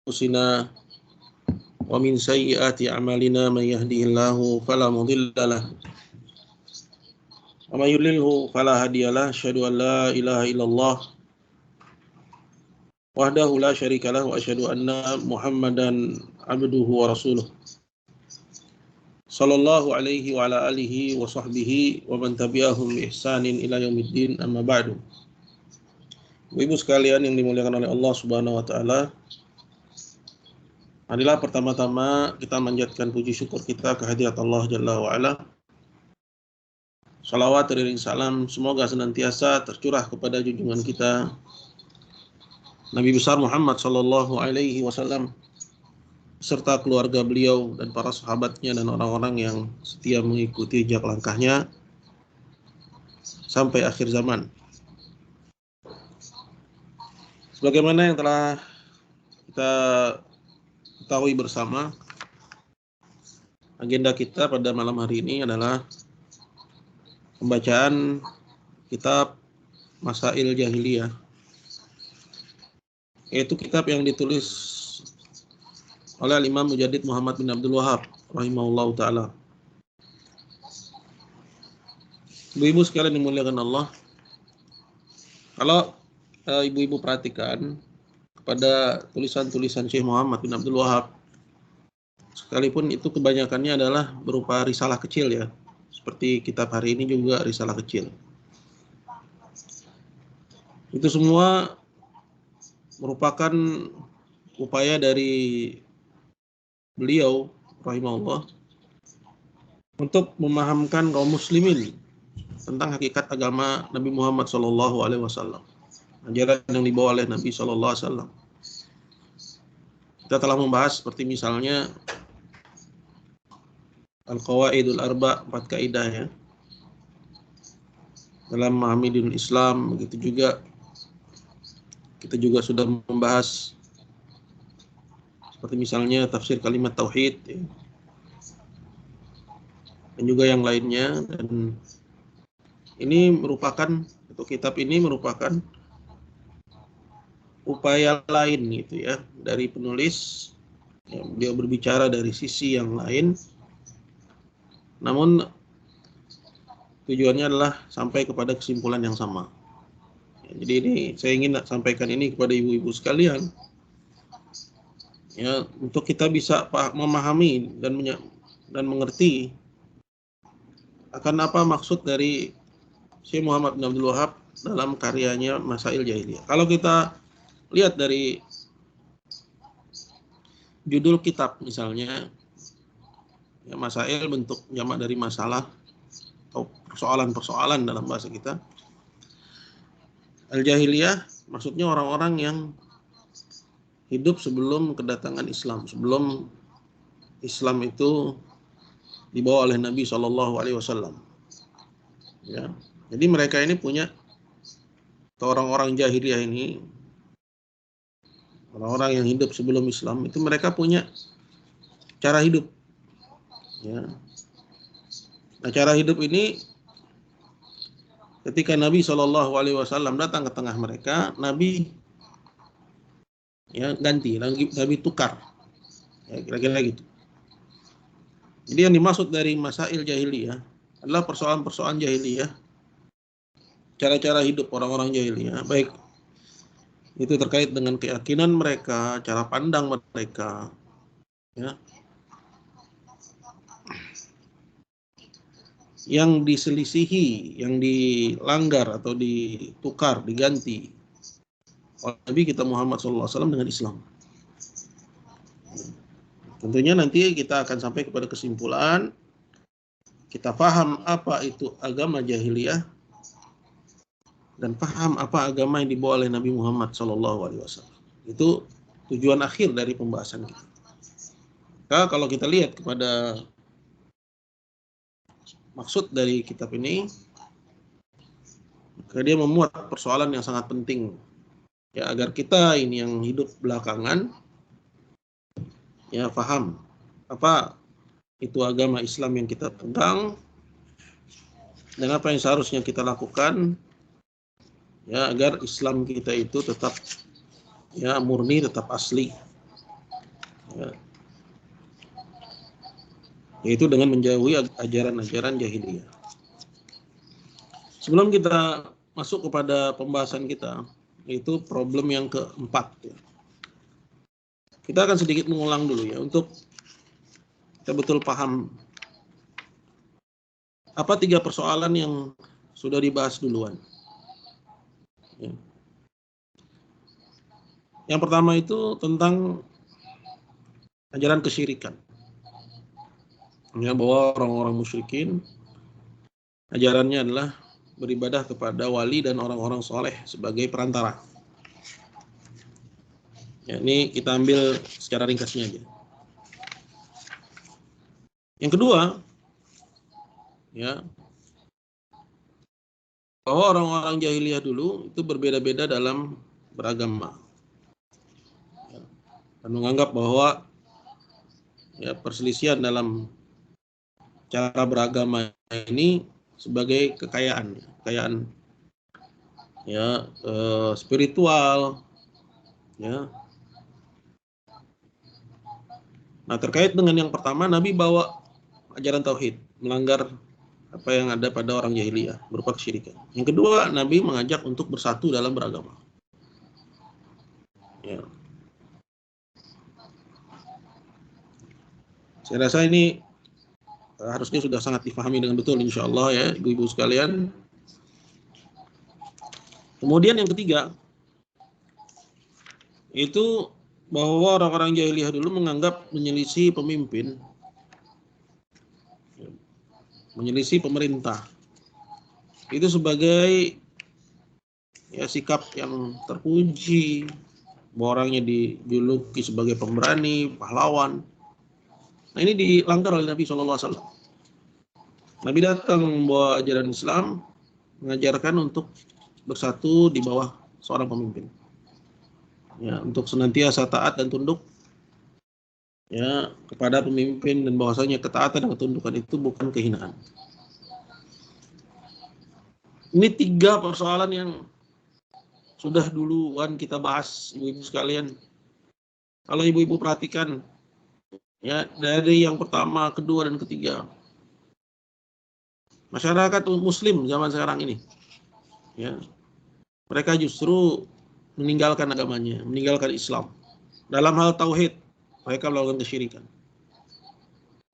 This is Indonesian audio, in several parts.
أنفسنا ومن سيئات أعمالنا من يهده الله فلا مضل له ومن يضلله فلا هادي له أشهد أن لا إله إلا الله وحده لا شريك له وأشهد أن محمدا عبده ورسوله صلى الله عليه وعلى آله وصحبه ومن تبعهم بإحسان إلى يوم الدين أما بعد. Ibu sekalian yang dimuliakan oleh Allah Subhanahu wa taala, marilah pertama-tama kita manjatkan puji syukur kita kehadirat Allah Jalla wa Ala. Salawat dan salam semoga senantiasa tercurah kepada junjungan kita Nabi besar Muhammad sallallahu alaihi wasallam serta keluarga beliau dan para sahabatnya dan orang-orang yang setia mengikuti jejak langkahnya sampai akhir zaman. Sebagaimana yang telah kita ketahui bersama, agenda kita pada malam hari ini adalah pembacaan kitab Masail Jahiliyah, yaitu kitab yang ditulis oleh Imam Mujaddid Muhammad bin Abdul Wahhab rahimahullahu taala. Ibu-ibu sekalian dimuliakan Allah, kalau ibu-ibu perhatikan kepada tulisan-tulisan Syekh Muhammad bin Abdul Wahhab, sekalipun itu kebanyakannya adalah berupa risalah kecil ya, seperti kitab hari ini juga risalah kecil. Itu semua merupakan upaya dari beliau rahimahullah untuk memahamkan kaum muslimin tentang hakikat agama Nabi Muhammad SAW, ajaran yang dibawa oleh Nabi SAW. Kita telah membahas seperti misalnya Al-Qawaidul Arba, 4 kaidah ya, dalam memahami dinul Islam. Begitu juga kita juga sudah membahas seperti misalnya tafsir kalimat tauhid ya, dan juga yang lainnya. Dan ini merupakan, atau kitab ini merupakan upaya lain gitu ya dari penulis ya, dia berbicara dari sisi yang lain, namun tujuannya adalah sampai kepada kesimpulan yang sama ya. Jadi ini saya ingin sampaikan ini kepada ibu-ibu sekalian ya, untuk kita bisa memahami dan mengerti akan apa maksud dari Syekh Muhammad bin Abdul Wahhab dalam karyanya Masail Jahiliyah. Kalau kita lihat dari judul kitab misalnya ya, Masail bentuk jamak dari masalah atau persoalan-persoalan dalam bahasa kita. Al-Jahiliyah maksudnya orang-orang yang hidup sebelum kedatangan Islam, sebelum Islam itu dibawa oleh Nabi SAW. Ya, jadi mereka ini punya, atau orang-orang jahiliyah ini, orang-orang yang hidup sebelum Islam itu mereka punya cara hidup. Ya. Nah, cara hidup ini ketika Nabi SAW datang ke tengah mereka, Nabi ya ganti, Nabi tukar, ya, kira-kira gitu. Jadi yang dimaksud dari Masail Jahiliyah adalah persoalan-persoalan jahiliyah, cara-cara hidup orang-orang jahiliyah, baik itu terkait dengan keyakinan mereka, cara pandang mereka, ya, yang diselisihi, yang dilanggar atau ditukar, diganti oleh Nabi kita Muhammad SAW dengan Islam. Tentunya nanti kita akan sampai kepada kesimpulan, kita paham apa itu agama jahiliyah dan paham apa agama yang dibawa oleh Nabi Muhammad SAW. Itu tujuan akhir dari pembahasan kita. Nah, kalau kita lihat kepada maksud dari kitab ini, maka dia memuat persoalan yang sangat penting ya, agar kita ini yang hidup belakangan ya paham apa itu agama Islam yang kita pegang dan apa yang seharusnya kita lakukan ya, agar Islam kita itu tetap ya murni, tetap asli Ya, yaitu dengan menjauhi ajaran-ajaran jahiliyah. Sebelum kita masuk kepada pembahasan kita, yaitu problem yang keempat. Ya. Kita akan sedikit mengulang dulu ya, untuk kita betul paham apa 3 persoalan yang sudah dibahas duluan. Ya. Yang pertama itu tentang ajaran kesyirikan. Ya, bahwa orang-orang musyrikin ajarannya adalah beribadah kepada wali dan orang-orang soleh sebagai perantara. Ya, ini kita ambil secara ringkasnya aja. Yang kedua, ya, bahwa orang-orang jahiliyah dulu itu berbeda-beda dalam beragama. Ya, dan menganggap bahwa ya, perselisihan dalam cara beragama ini sebagai kekayaan ya, spiritual, ya. Nah, terkait dengan yang pertama, Nabi bawa ajaran tauhid, melanggar apa yang ada pada orang jahiliyah berupa kesyirikan. Yang kedua, Nabi mengajak untuk bersatu dalam beragama. Ya. Saya rasa ini harusnya sudah sangat difahami dengan betul, insya Allah ya, ibu-ibu sekalian. Kemudian yang ketiga, itu bahwa orang-orang jahiliyah dulu menganggap menyelisih pemimpin, menyelisih pemerintah, itu sebagai ya sikap yang terpuji, bahwa orangnya dijuluki sebagai pemberani, pahlawan. Nah, ini dilanggar oleh Nabi SAW. Nabi datang membawa ajaran Islam, mengajarkan untuk bersatu di bawah seorang pemimpin. Ya, untuk senantiasa taat dan tunduk ya kepada pemimpin, dan bahwasanya ketaatan dan ketundukan itu bukan kehinaan. Ini 3 persoalan yang sudah duluan kita bahas, ibu-ibu sekalian. Kalau ibu-ibu perhatikan ya, dari yang pertama, kedua, dan ketiga, masyarakat muslim zaman sekarang ini ya, mereka justru meninggalkan agamanya, meninggalkan Islam. Dalam hal tauhid, mereka melakukan kesyirikan.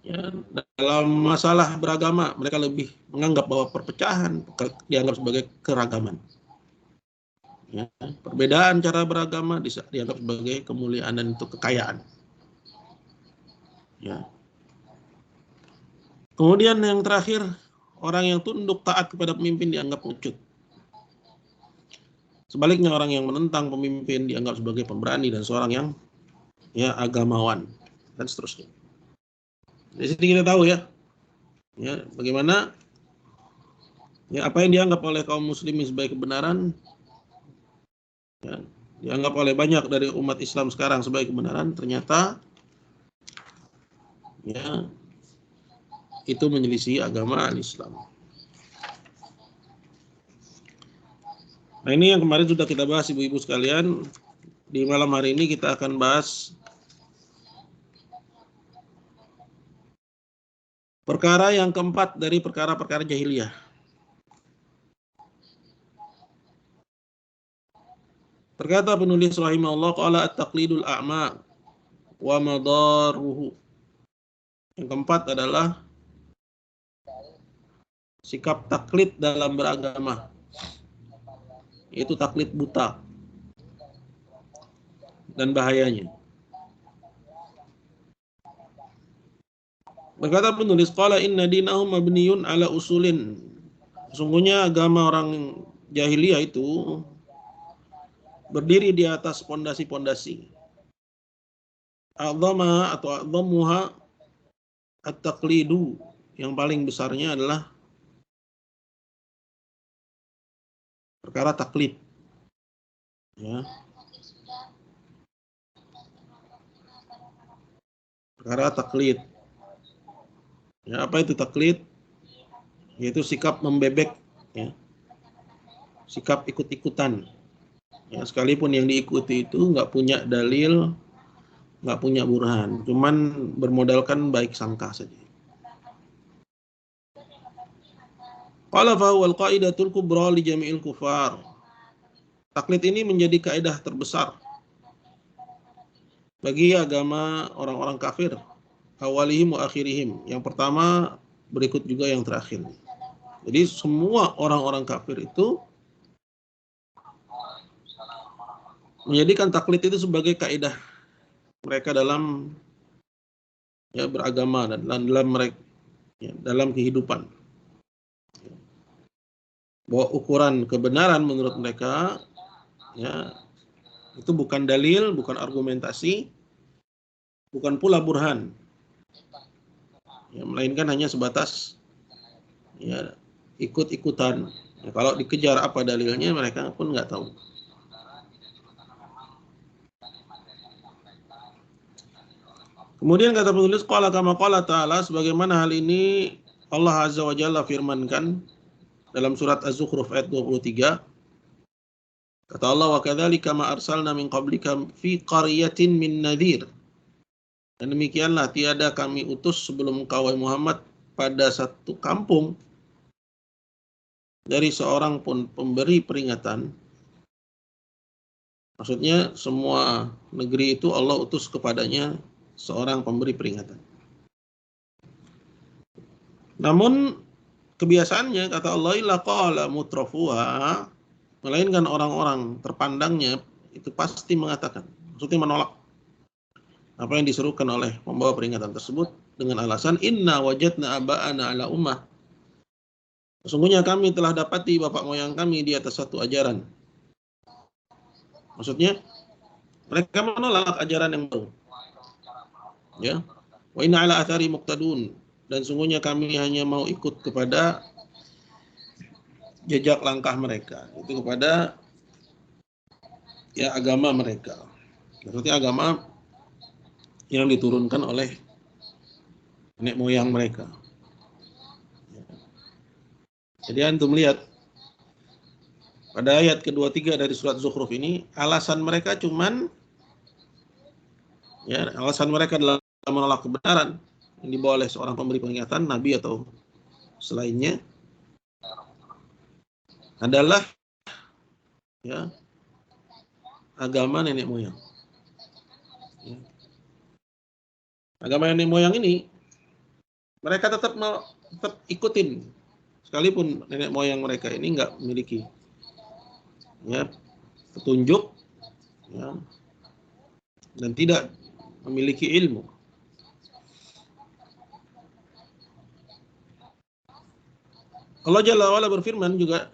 Ya, dalam masalah beragama, mereka lebih menganggap bahwa perpecahan dianggap sebagai keragaman. Ya, perbedaan cara beragama dianggap sebagai kemuliaan dan itu kekayaan. Ya. Kemudian yang terakhir, orang yang tunduk taat kepada pemimpin dianggap pengecut. Sebaliknya, orang yang menentang pemimpin dianggap sebagai pemberani dan seorang yang ya agamawan, dan seterusnya. Di sini kita tahu ya, bagaimana ya apa yang dianggap oleh kaum muslimin sebagai kebenaran, ya, dianggap oleh banyak dari umat Islam sekarang sebagai kebenaran, ternyata ya itu menyelisih agama Islam. Nah, ini yang kemarin sudah kita bahas, ibu-ibu sekalian. Di malam hari ini kita akan bahas perkara yang keempat dari perkara-perkara jahiliyah. Berkata penulis rahimahullah, qala at-taqlidul a'ma wa madaruhu. Yang keempat adalah sikap taklid dalam beragama, yaitu taklid buta dan bahayanya. Berkata penulis, qala inna dinahum mabniyun ala usulin. Sesungguhnya agama orang jahiliyah itu berdiri di atas pondasi-pondasi. A'dhama atau a'dhamuha at-taqlidu. Yang paling besarnya adalah perkara taklid. Ya. Perkara taklid. Ya, apa itu taklid? Yaitu sikap membebek, ya. Sikap ikut-ikutan. Ya, sekalipun yang diikuti itu nggak punya dalil nggak punya burhan, cuman bermodalkan baik sangka saja. Qala fa huwal qaidatul kubra li jami'il kufar. Taklid ini menjadi kaidah terbesar bagi agama orang-orang kafir, awalihim wa akhirihim. Yang pertama, berikut juga yang terakhir. Jadi semua orang-orang kafir itu menjadikan taklid itu sebagai kaidah mereka dalam beragama dan dalam mereka dalam kehidupan. Bahwa ukuran kebenaran menurut mereka itu bukan dalil, bukan argumentasi, bukan pula burhan, melainkan hanya sebatas ikut-ikutan. Kalau dikejar apa dalilnya mereka pun nggak tahu. Kemudian kata penulis, qala kama qala ta'ala, sebagaimana hal ini Allah Azza wa Jalla firmankan dalam surat Az-Zukhruf ayat 23. Kata Allah, wa kadzalika ma arsalna min qablika fi qaryatin min nadhir. Dan demikianlah tiada kami utus sebelum engkau Muhammad pada satu kampung dari seorang pun pemberi peringatan. Maksudnya semua negeri itu Allah utus kepadanya seorang pemberi peringatan. Namun kebiasaannya kata Allah, laqala mutrafuha, melainkan orang-orang terpandangnya itu pasti mengatakan, maksudnya menolak apa yang diserukan oleh pembawa peringatan tersebut dengan alasan inna wajadna aba'ana ala ummah. Sesungguhnya kami telah dapati bapak moyang kami di atas satu ajaran. Maksudnya mereka menolak ajaran yang baru. Ya. Wa inna ala athari muqtadun, dan sungguhnya kami hanya mau ikut kepada jejak langkah mereka, itu kepada agama mereka. Maksudnya agama yang diturunkan oleh nenek moyang mereka. Jadi antum lihat pada ayat kedua-tiga dari surat Zukhruf ini, alasan mereka cuman alasan mereka adalah menolak kebenaran yang dibawa oleh seorang pemberi peringatan, nabi atau selainnya, adalah agama nenek moyang. Agama nenek moyang ini mereka tetap ikutin, sekalipun nenek moyang mereka ini nggak memiliki petunjuk dan tidak memiliki ilmu. Allah Jalla wa'ala berfirman juga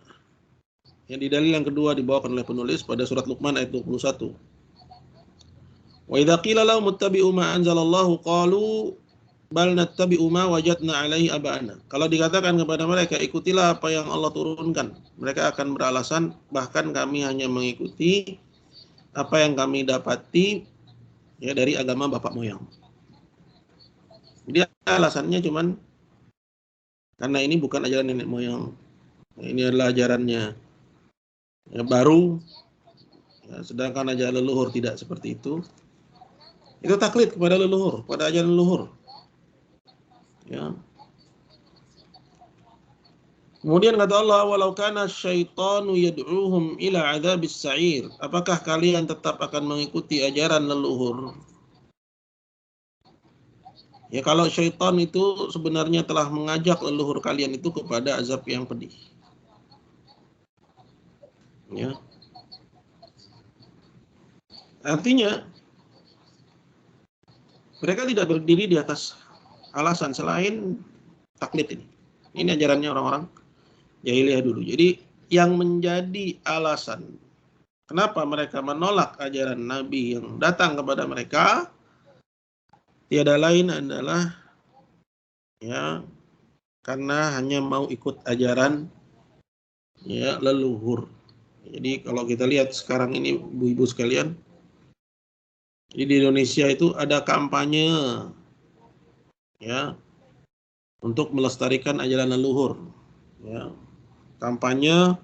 yang di dalil yang kedua dibawakan oleh penulis pada surat Luqman ayat 21. Wa idza qila lahum ittabi'u ma anzalallahu qalu bal nattabi'u ma wajadna 'alaihi aba'ana. Kalau dikatakan kepada mereka ikutilah apa yang Allah turunkan, mereka akan beralasan bahkan kami hanya mengikuti apa yang kami dapati dari agama bapak moyang. Jadi alasannya cuman karena ini bukan ajaran nenek moyang, ini adalah ajarannya baru, sedangkan ajaran leluhur tidak seperti itu. Itu taklid kepada leluhur, pada ajaran leluhur. Kemudian kata Allah, walau kana syaitanu yad'uhum ila adzabis sa'ir. Apakah kalian tetap akan mengikuti ajaran leluhur? Kalau syaitan itu sebenarnya telah mengajak leluhur kalian itu kepada azab yang pedih. Artinya mereka tidak berdiri di atas alasan selain taklid ini. Ini ajarannya orang-orang jahiliyah dulu. Jadi yang menjadi alasan kenapa mereka menolak ajaran Nabi yang datang kepada mereka tiada lain adalah karena hanya mau ikut ajaran leluhur. Jadi kalau kita lihat sekarang ini ibu-ibu sekalian, di Indonesia itu ada kampanye untuk melestarikan ajaran leluhur. Kampanye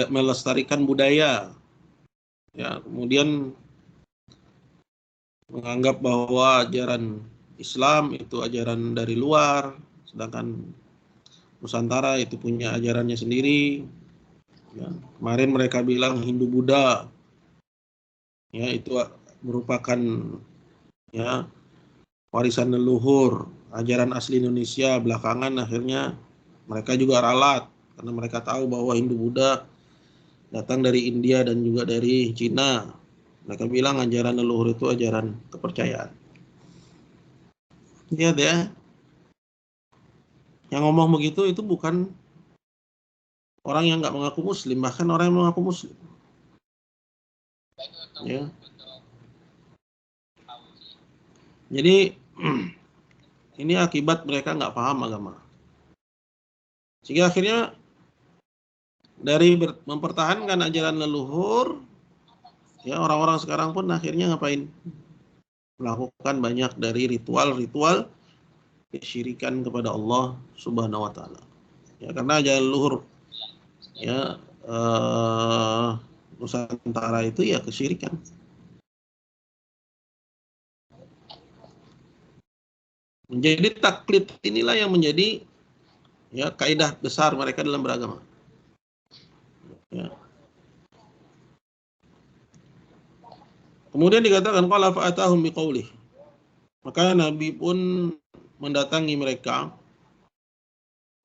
melestarikan budaya Ya, kemudian menganggap bahwa ajaran Islam itu ajaran dari luar, sedangkan Nusantara itu punya ajarannya sendiri. Ya, kemarin mereka bilang Hindu Buddha, ya itu merupakan ya warisan leluhur, ajaran asli Indonesia. Belakangan akhirnya mereka juga ralat karena mereka tahu bahwa Hindu Buddha datang dari India dan juga dari Cina. Mereka bilang ajaran leluhur itu ajaran kepercayaan. Lihat ya, yang ngomong begitu itu bukan orang yang nggak mengaku Muslim, bahkan orang yang mengaku Muslim. Ya. Jadi ini akibat mereka nggak paham agama. Sehingga akhirnya dari mempertahankan ajaran leluhur, ya orang-orang sekarang pun akhirnya ngapain? Melakukan banyak dari ritual-ritual kesyirikan kepada Allah Subhanahu wa taala. Ya, karena ajaran leluhur ya Nusantara itu ya kesyirikan. Menjadi taklid inilah yang menjadi ya kaidah besar mereka dalam beragama. Ya. Kemudian dikatakan qala fa'atahum biqaulih. Maka Nabi pun mendatangi mereka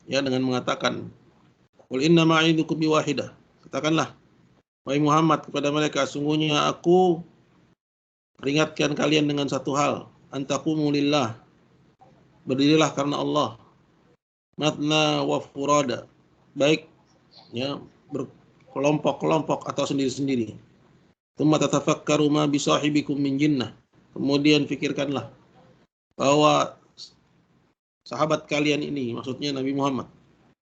ya dengan mengatakan qul inna ma'idukum biwahidah. Katakanlah wahai Muhammad kepada mereka, sungguhnya aku peringatkan kalian dengan satu hal, antaqumu lillah, berdirilah karena Allah, matna wa furada, baik ya berkelompok-kelompok atau sendiri-sendiri. Tsumma tatafakkaru ma bisahibikum min jinnah. Kemudian fikirkanlah bahwa sahabat kalian ini, maksudnya Nabi Muhammad,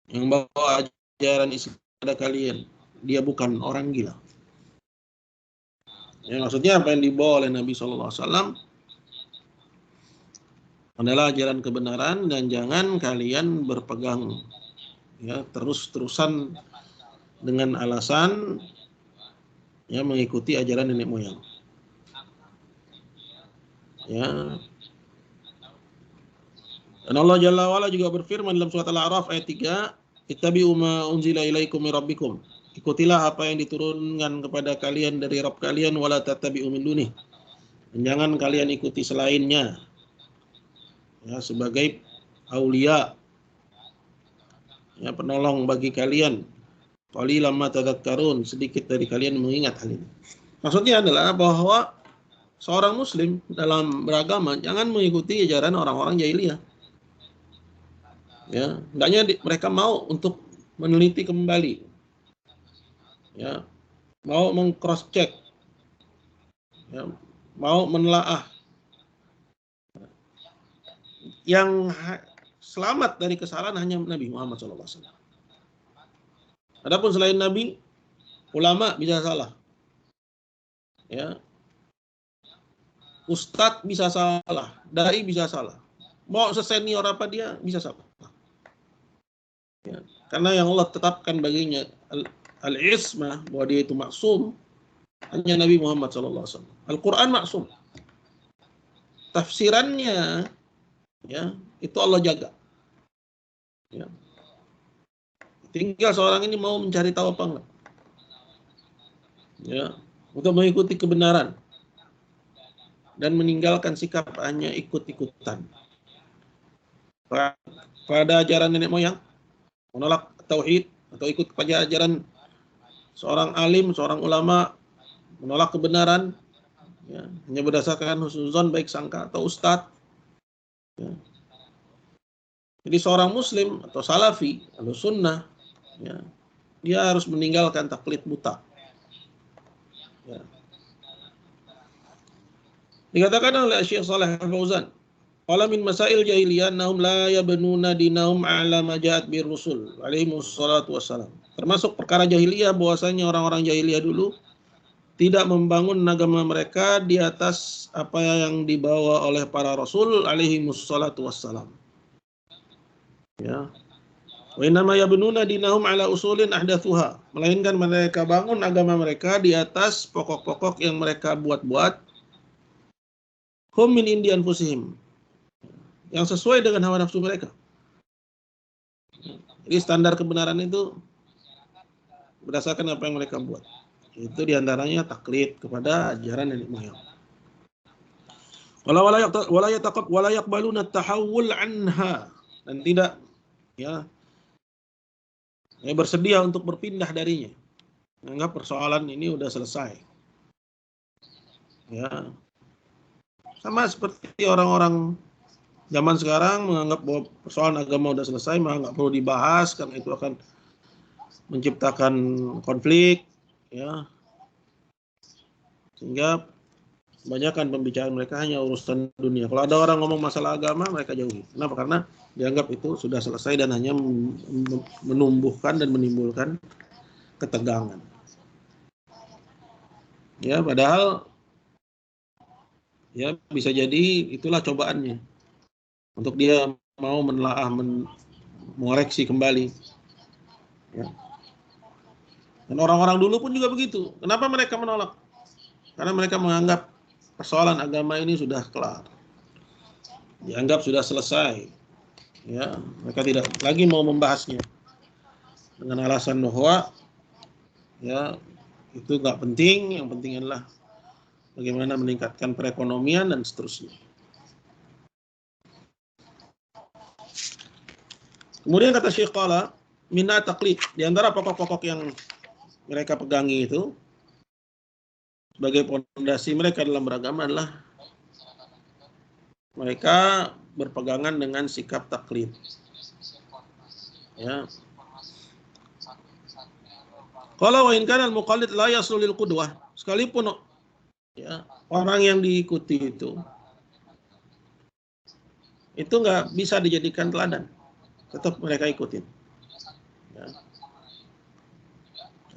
yang bawa ajaran Islam pada kalian, dia bukan orang gila. Ya, maksudnya apa yang dibawa oleh Nabi SAW adalah ajaran kebenaran dan jangan kalian berpegang ya terus-terusan dengan alasan ya mengikuti ajaran nenek moyang. Ya. Dan Allah Jalla wa'ala juga berfirman dalam surat Al-A'raf ayat 3, ittabi'u ma unzila ilaikum min rabbikum. Ikutilah apa yang diturunkan kepada kalian dari Rabb kalian, wala tattabi'u min dunih. Dan jangan kalian ikuti selainnya. Ya, sebagai aulia, ya penolong bagi kalian. Qalilan ma tadhakkarun, sedikit dari kalian mengingat hal ini. Maksudnya adalah bahwa seorang muslim dalam beragama jangan mengikuti ajaran orang-orang jahiliyah. Ya, hendaknya mereka mau untuk meneliti kembali. Ya, mau meng-cross check. Ya, mau menelaah. Yang selamat dari kesalahan hanya Nabi Muhammad SAW. Adapun selain Nabi, ulama bisa salah. Ya. Ustadz bisa salah, dai bisa salah. Mau sesenior apa dia bisa salah. Ya. Karena yang Allah tetapkan baginya al-ismah, bahwa dia itu maksum, hanya Nabi Muhammad SAW. Al-Quran maksum. Tafsirannya, ya itu Allah jaga. Ya. Tinggal seorang ini mau mencari tahu apa enggak. Ya, untuk mengikuti kebenaran dan meninggalkan sikap hanya ikut-ikutan pada ajaran nenek moyang, menolak tauhid atau ikut kepada ajaran seorang alim, seorang ulama, menolak kebenaran, ya, hanya berdasarkan husnuzon, baik sangka atau ustadz. Ya. Jadi seorang muslim atau salafi atau sunnah, ya, dia harus meninggalkan taklid buta. Ya. Dikatakan oleh Syekh Shalih Al-Fauzan, qala min masail jahiliyah annahum la yabnuna dinahum ala ma ja'at bir rusul alaihi wassalatu wassalam. Termasuk perkara jahiliyah bahwasanya orang-orang jahiliyah dulu tidak membangun agama mereka di atas apa yang dibawa oleh para rasul alaihi wassalatu wassalam. Ya. Wa innama yabnuna dinahum ala usulin ahdatsuha. Melainkan mereka bangun agama mereka di atas pokok-pokok yang mereka buat-buat. Hum min indi anfusihim. Yang sesuai dengan hawa nafsu mereka. Jadi standar kebenaran itu berdasarkan apa yang mereka buat. Itu diantaranya taklid kepada ajaran nenek moyang. Wala yaqbaluna at-tahawul anha, dan tidak ya bersedia untuk berpindah darinya. Menganggap persoalan ini udah selesai. Ya. Sama seperti orang-orang zaman sekarang menganggap bahwa persoalan agama udah selesai, maka nggak perlu dibahas karena itu akan menciptakan konflik, ya. Sehingga kebanyakan pembicaraan mereka hanya urusan dunia. Kalau ada orang ngomong masalah agama, mereka jauhi. Kenapa? Karena dianggap itu sudah selesai dan hanya menumbuhkan dan menimbulkan ketegangan. Ya, padahal ya bisa jadi itulah cobaannya untuk dia mau menelaah, mengoreksi kembali. Ya. Dan orang-orang dulu pun juga begitu. Kenapa mereka menolak? Karena mereka menganggap persoalan agama ini sudah kelar, dianggap sudah selesai. Ya, mereka tidak lagi mau membahasnya dengan alasan bahwa ya itu nggak penting, yang penting adalah bagaimana meningkatkan perekonomian dan seterusnya. Kemudian kata Syekh qala minna taqlid, di antara pokok-pokok yang mereka pegangi itu sebagai pondasi mereka dalam beragama adalah mereka berpegangan dengan sikap taklid. Ya. Kalau wa in kana al-muqallid la yaslu lil qudwah, sekalipun ya orang yang diikuti itu nggak bisa dijadikan teladan, tetap mereka ikutin. Ya.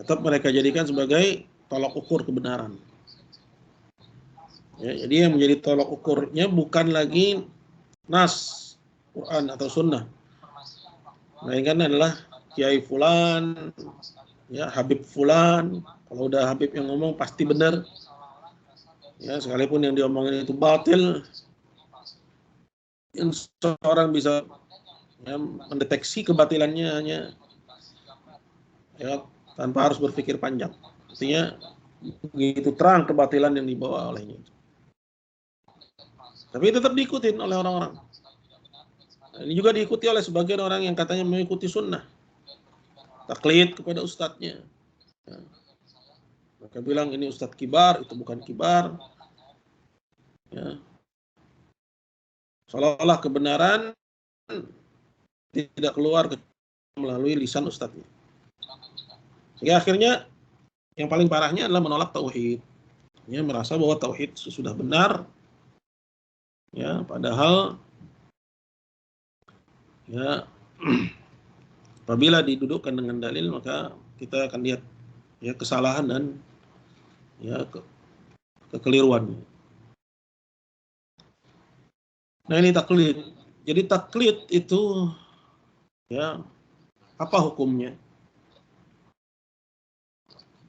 Tetap mereka jadikan sebagai tolak ukur kebenaran. Ya, jadi yang menjadi tolak ukurnya bukan lagi nas Quran atau Sunnah, melainkan adalah Kiai Fulan, ya Habib Fulan. Kalau udah Habib yang ngomong pasti benar. Ya, sekalipun yang diomongin itu batil, yang seorang bisa ya, mendeteksi kebatilannya hanya ya tanpa harus berpikir panjang. Artinya begitu terang kebatilan yang dibawa olehnya. Tapi tetap diikutin oleh orang-orang. Ini juga diikuti oleh sebagian orang yang katanya mengikuti sunnah, taklid kepada ustadznya. Ya. Mereka bilang ini ustadz kibar, itu bukan kibar. Ya. Seolah-olah kebenaran tidak keluar melalui lisan ustadznya. Sehingga akhirnya yang paling parahnya adalah menolak tauhid. Ya, merasa bahwa tauhid sudah benar. Ya, padahal ya apabila didudukkan dengan dalil maka kita akan lihat ya kesalahan dan ya kekeliruan. Nah, ini taklid. Jadi taklid itu ya apa hukumnya?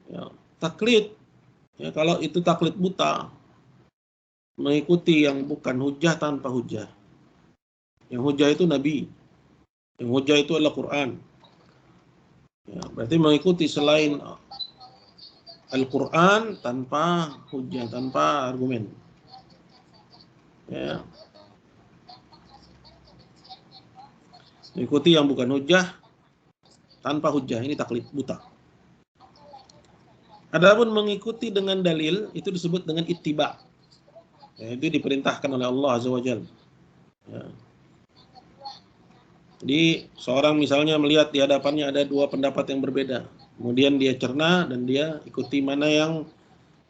Ya, taklid ya kalau itu taklid buta, mengikuti yang bukan hujah tanpa hujah. Yang hujah itu Nabi. Yang hujah itu adalah Quran. Ya, berarti mengikuti selain Al-Quran tanpa hujah, tanpa argumen. Ya. Mengikuti yang bukan hujah tanpa hujah, ini taklid buta. Adapun mengikuti dengan dalil itu disebut dengan ittiba. Ya, itu diperintahkan oleh Allah Azza wa Jalla. Ya. Jadi seorang misalnya melihat di hadapannya ada dua pendapat yang berbeda, kemudian dia cerna dan dia ikuti mana yang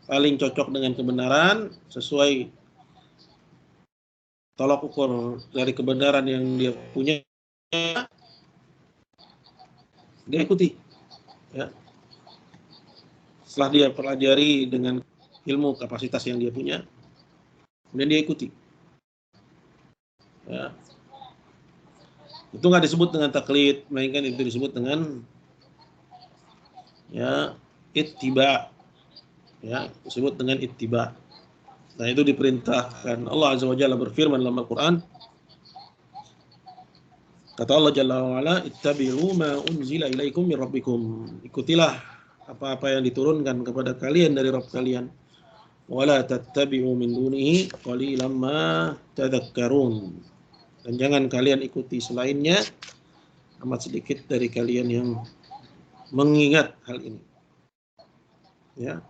paling cocok dengan kebenaran sesuai tolak ukur dari kebenaran yang dia punya, dia ikuti. Ya. Setelah dia pelajari dengan ilmu kapasitas yang dia punya, kemudian dia ikuti. Ya. Itu nggak disebut dengan taklid, melainkan itu disebut dengan ya ittiba, ya disebut dengan ittiba. Nah itu diperintahkan. Allah Azza wa Jalla berfirman dalam Al-Quran, kata Allah Jalla wa Ala, ittabi'u ma unzila ilaikum min rabbikum. Ikutilah apa-apa yang diturunkan kepada kalian dari Rabb kalian. Wala tattabi'u min dunihi qalilan ma tadhakkarun. Dan jangan kalian ikuti selainnya, amat sedikit dari kalian yang mengingat hal ini. Ya.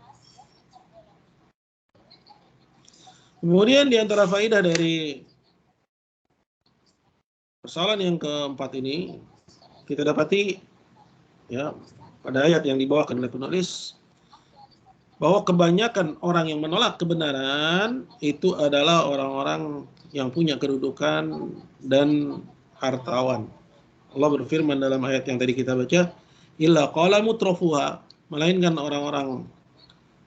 Kemudian di antara faidah dari persoalan yang keempat ini, kita dapati ya pada ayat yang dibawakan oleh penulis bahwa kebanyakan orang yang menolak kebenaran itu adalah orang-orang yang punya kedudukan dan hartawan. Allah berfirman dalam ayat yang tadi kita baca, illa qala mutrafuha, melainkan orang-orang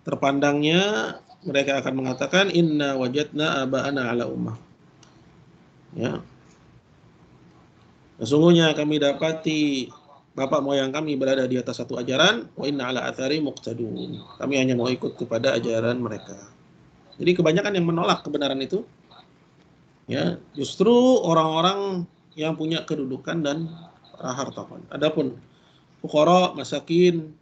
terpandangnya mereka akan mengatakan inna wajadna aba'ana ala ummah. Ya. Sesungguhnya kami dapati bapak moyang kami berada di atas satu ajaran, wa inna ala athari muqtadun. Kami hanya mau ikut kepada ajaran mereka. Jadi kebanyakan yang menolak kebenaran itu ya justru orang-orang yang punya kedudukan dan hartawan. Adapun fuqara, masakin,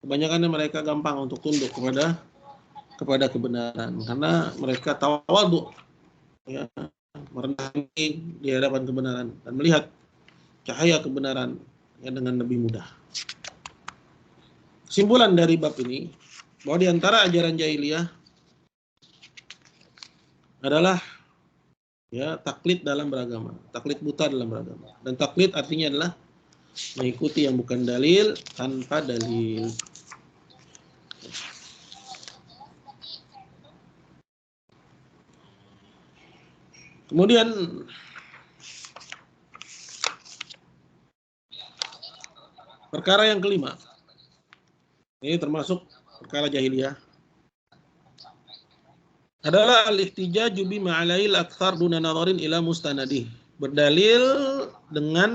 kebanyakan mereka gampang untuk tunduk kepada kebenaran karena mereka tawadhu, ya, merendah diri di hadapan kebenaran dan melihat cahaya kebenaran ya dengan lebih mudah. Kesimpulan dari bab ini bahwa di antara ajaran jahiliyah adalah ya taklid dalam beragama, taklid buta dalam beragama. Dan taklid artinya adalah mengikuti yang bukan dalil tanpa dalil. Kemudian perkara yang kelima, ini termasuk perkara jahiliyah, adalah al-ihtijaju bima alail aktsar duna nadharin ila mustanadih. Berdalil dengan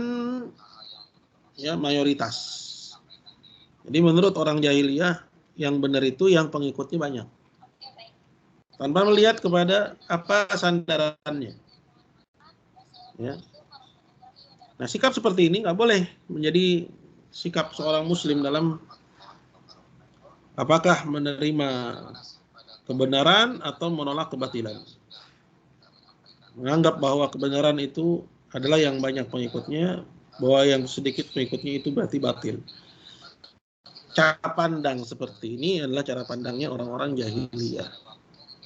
ya mayoritas. Jadi menurut orang jahiliyah yang benar itu yang pengikutnya banyak. Tanpa melihat kepada apa sandarannya. Ya. Nah, sikap seperti ini nggak boleh menjadi sikap seorang muslim dalam apakah menerima kebenaran atau menolak kebatilan. Menganggap bahwa kebenaran itu adalah yang banyak pengikutnya, bahwa yang sedikit pengikutnya itu berarti batil. Cara pandang seperti ini adalah cara pandangnya orang-orang jahiliyah.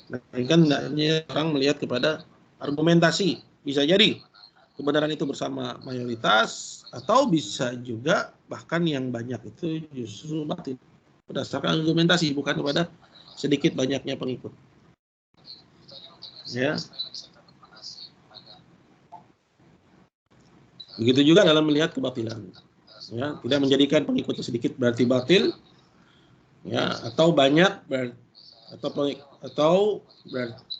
Nah, kan hendaknya orang melihat kepada argumentasi. Bisa jadi kebenaran itu bersama mayoritas, atau bisa juga bahkan yang banyak itu justru batil. Berdasarkan argumentasi, bukan kepada sedikit banyaknya pengikut. Ya. Begitu juga dalam melihat kebatilan. Ya, tidak menjadikan pengikutnya sedikit berarti batil, ya, atau banyak atau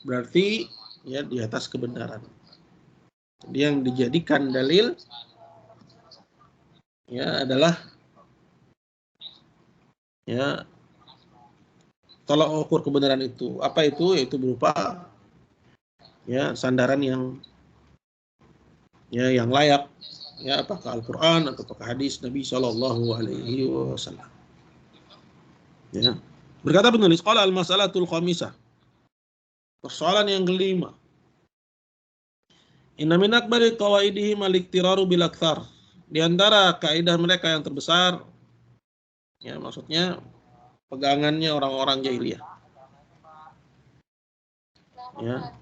berarti ya di atas kebenaran. Jadi yang dijadikan dalil ya adalah ya tolak ukur kebenaran itu. Apa itu? Yaitu berupa ya sandaran yang layak, ya apakah Al-Qur'an atau apakah hadis Nabi Shallallahu alaihi wasallam. Ya. Berkata penulis, qala al-mas'alatul khamisah. Persoalan yang kelima. Inna min akbari qawaidihim al-iktiraru bil aktsar. Di antara kaidah mereka yang terbesar, ya maksudnya pegangannya orang-orang jahiliyah. Ya.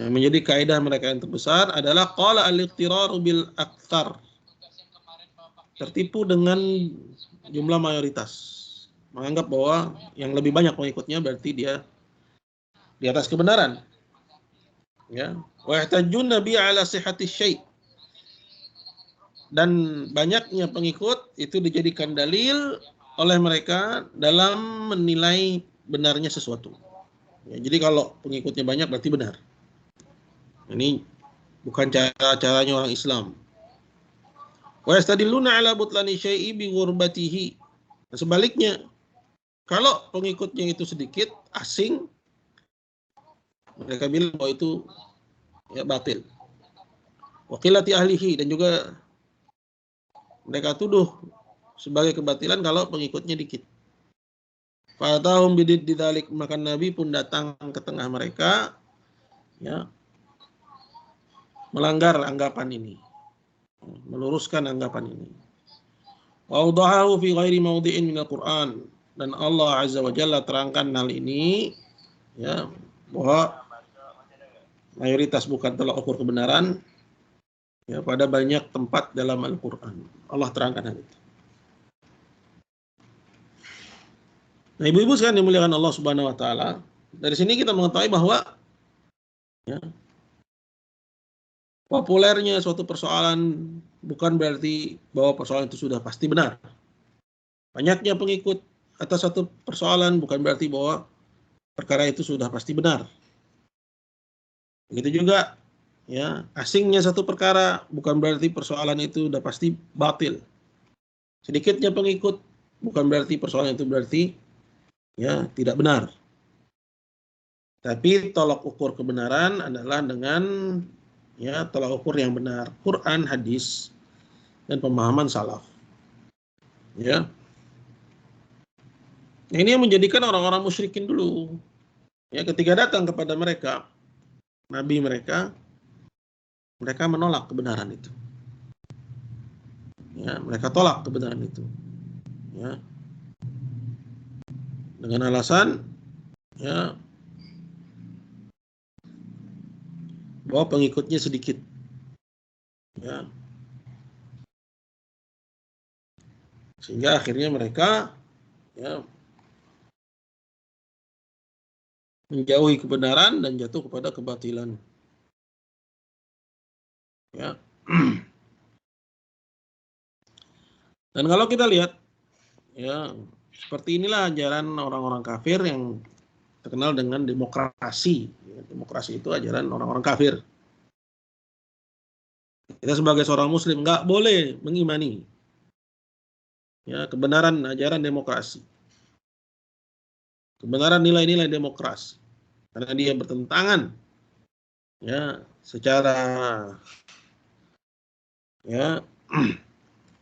Yang menjadi kaidah mereka yang terbesar adalah qala al-iktiraru bil aktsar. Tertipu dengan jumlah mayoritas. Menganggap bahwa yang lebih banyak pengikutnya berarti dia di atas kebenaran. Ya, wa yahtajun nabi ala sihhati syai'. Dan banyaknya pengikut itu dijadikan dalil oleh mereka dalam menilai benarnya sesuatu. Ya, jadi kalau pengikutnya banyak berarti benar. Ini bukan cara-caranya orang Islam. Wa yastadilluna ala butlani syai'i bi ghurbatihi. Sebaliknya, kalau pengikutnya itu sedikit, asing, mereka bilang bahwa itu ya batil. Wa qillati ahlihi, dan juga mereka tuduh sebagai kebatilan kalau pengikutnya dikit. Fatahum bidid didalik, maka Nabi pun datang ke tengah mereka, ya, melanggar anggapan ini, meluruskan anggapan ini. Wa awdahahu fi ghairi mawdi'in minal Qur'an, dan Allah Azza wa Jalla terangkan hal ini, ya, bahwa mayoritas bukan tolak ukur kebenaran, ya, pada banyak tempat dalam Al-Qur'an. Allah terangkan hal itu. Nah, ibu-ibu sekalian dimuliakan Allah Subhanahu wa taala, dari sini kita mengetahui bahwa ya, populernya suatu persoalan bukan berarti bahwa persoalan itu sudah pasti benar. Banyaknya pengikut atas satu persoalan bukan berarti bahwa perkara itu sudah pasti benar. Begitu juga, ya, asingnya satu perkara bukan berarti persoalan itu sudah pasti batil. Sedikitnya pengikut bukan berarti persoalan itu berarti ya tidak benar. Tapi tolak ukur kebenaran adalah dengan ya tolak ukur yang benar, Quran, hadis, dan pemahaman salaf. Ya. Ini yang menjadikan orang-orang musyrikin dulu, ya, ketika datang kepada mereka, nabi mereka menolak kebenaran itu. Ya, mereka tolak kebenaran itu. Ya. Dengan alasan ya bahwa pengikutnya sedikit. Ya. Sehingga akhirnya mereka ya menjauhi kebenaran dan jatuh kepada kebatilan. Ya. Dan kalau kita lihat, ya, seperti inilah ajaran orang-orang kafir yang terkenal dengan demokrasi. Ya, demokrasi itu ajaran orang-orang kafir. Kita sebagai seorang muslim nggak boleh mengimani ya kebenaran ajaran demokrasi, kebenaran nilai-nilai demokrasi, karena dia bertentangan ya secara ya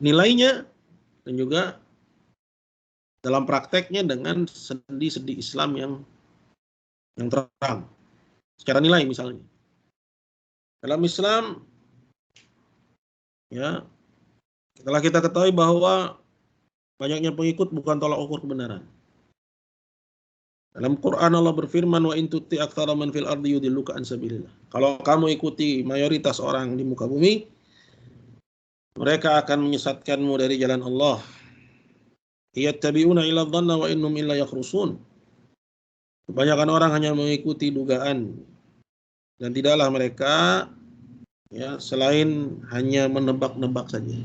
nilainya dan juga dalam prakteknya dengan sendi-sendi Islam yang terang secara nilai. Misalnya dalam Islam, ya, setelah kita ketahui bahwa banyaknya pengikut bukan tolak ukur kebenaran. Dalam Quran Allah berfirman, wa in tuti aktsara man fil ardi yudilluka an sabilillah. Kalau kamu ikuti mayoritas orang di muka bumi, mereka akan menyesatkanmu dari jalan Allah. Yattabi'una illa dhanna wa innahum illa yakhrusun. Kebanyakan orang hanya mengikuti dugaan dan tidaklah mereka ya selain hanya menebak-nebak saja.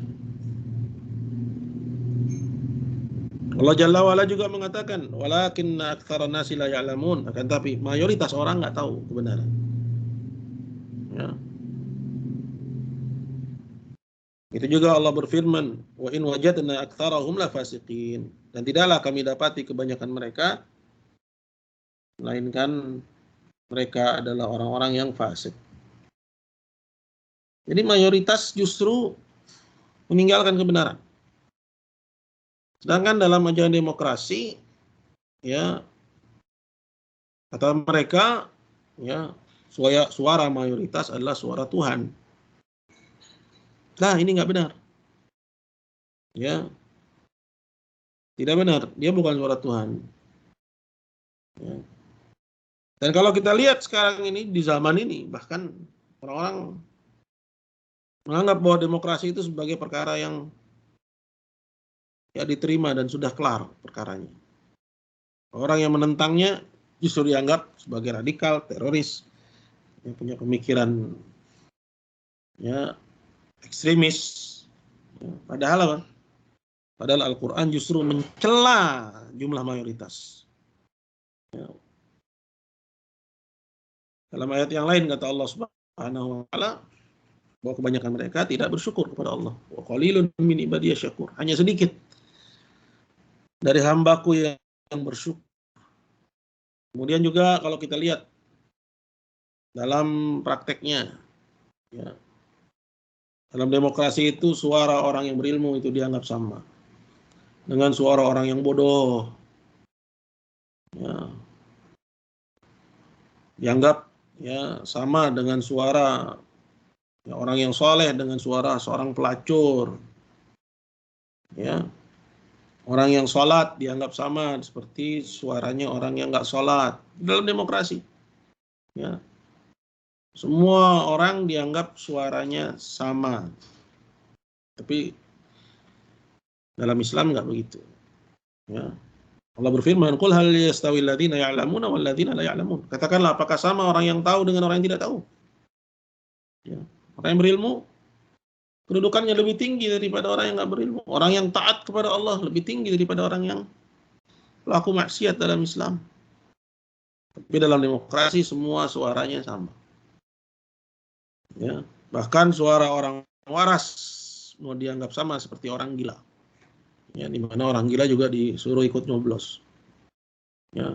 Allah Jalla wa'ala juga mengatakan, walakinna aktsara nasi la ya'lamun, akan tapi mayoritas orang nggak tahu kebenaran. Ya. Itu juga Allah berfirman, wa in wajadna aktsarahum la fasiqin, dan tidaklah kami dapati kebanyakan mereka melainkan mereka adalah orang-orang yang fasik. Jadi mayoritas justru meninggalkan kebenaran. Sedangkan dalam ajaran demokrasi, ya, kata mereka, ya, suara mayoritas adalah suara Tuhan. Nah, ini nggak benar. Ya, tidak benar. Dia bukan suara Tuhan. Ya. Dan kalau kita lihat sekarang ini, di zaman ini, bahkan orang-orang menganggap bahwa demokrasi itu sebagai perkara yang ya diterima dan sudah kelar perkaranya. Orang yang menentangnya justru dianggap sebagai radikal, teroris, yang punya pemikiran ya ekstremis. Ya, padahal apa? Padahal Al-Quran justru mencela jumlah mayoritas. Ya. Dalam ayat yang lain kata Allah Subhanahu wa taala, Bahwa kebanyakan mereka tidak bersyukur kepada Allah. Wa qalilun min ibadiyasy syakur. Hanya sedikit dari hambaku yang bersyukur. Kemudian juga kalau kita lihat dalam prakteknya, ya, dalam demokrasi itu suara orang yang berilmu itu dianggap sama dengan suara orang yang bodoh. Ya, dianggap ya sama dengan suara ya, orang yang soleh dengan suara seorang pelacur. Ya, orang yang sholat dianggap sama seperti suaranya orang yang nggak sholat dalam demokrasi. Ya, semua orang dianggap suaranya sama. Tapi dalam Islam nggak begitu. Ya. Allah berfirman, "Qul hal yastawil ladzina ya'lamuna wal ladzina la ya'lamun." Katakanlah, apakah sama orang yang tahu dengan orang yang tidak tahu? Ya. Orang yang berilmu kedudukannya lebih tinggi daripada orang yang nggak berilmu. Orang yang taat kepada Allah lebih tinggi daripada orang yang pelaku maksiat dalam Islam. Tapi dalam demokrasi semua suaranya sama. Ya. Bahkan suara orang waras mau dianggap sama seperti orang gila. Ya, di mana orang gila juga disuruh ikut nyoblos. Ya.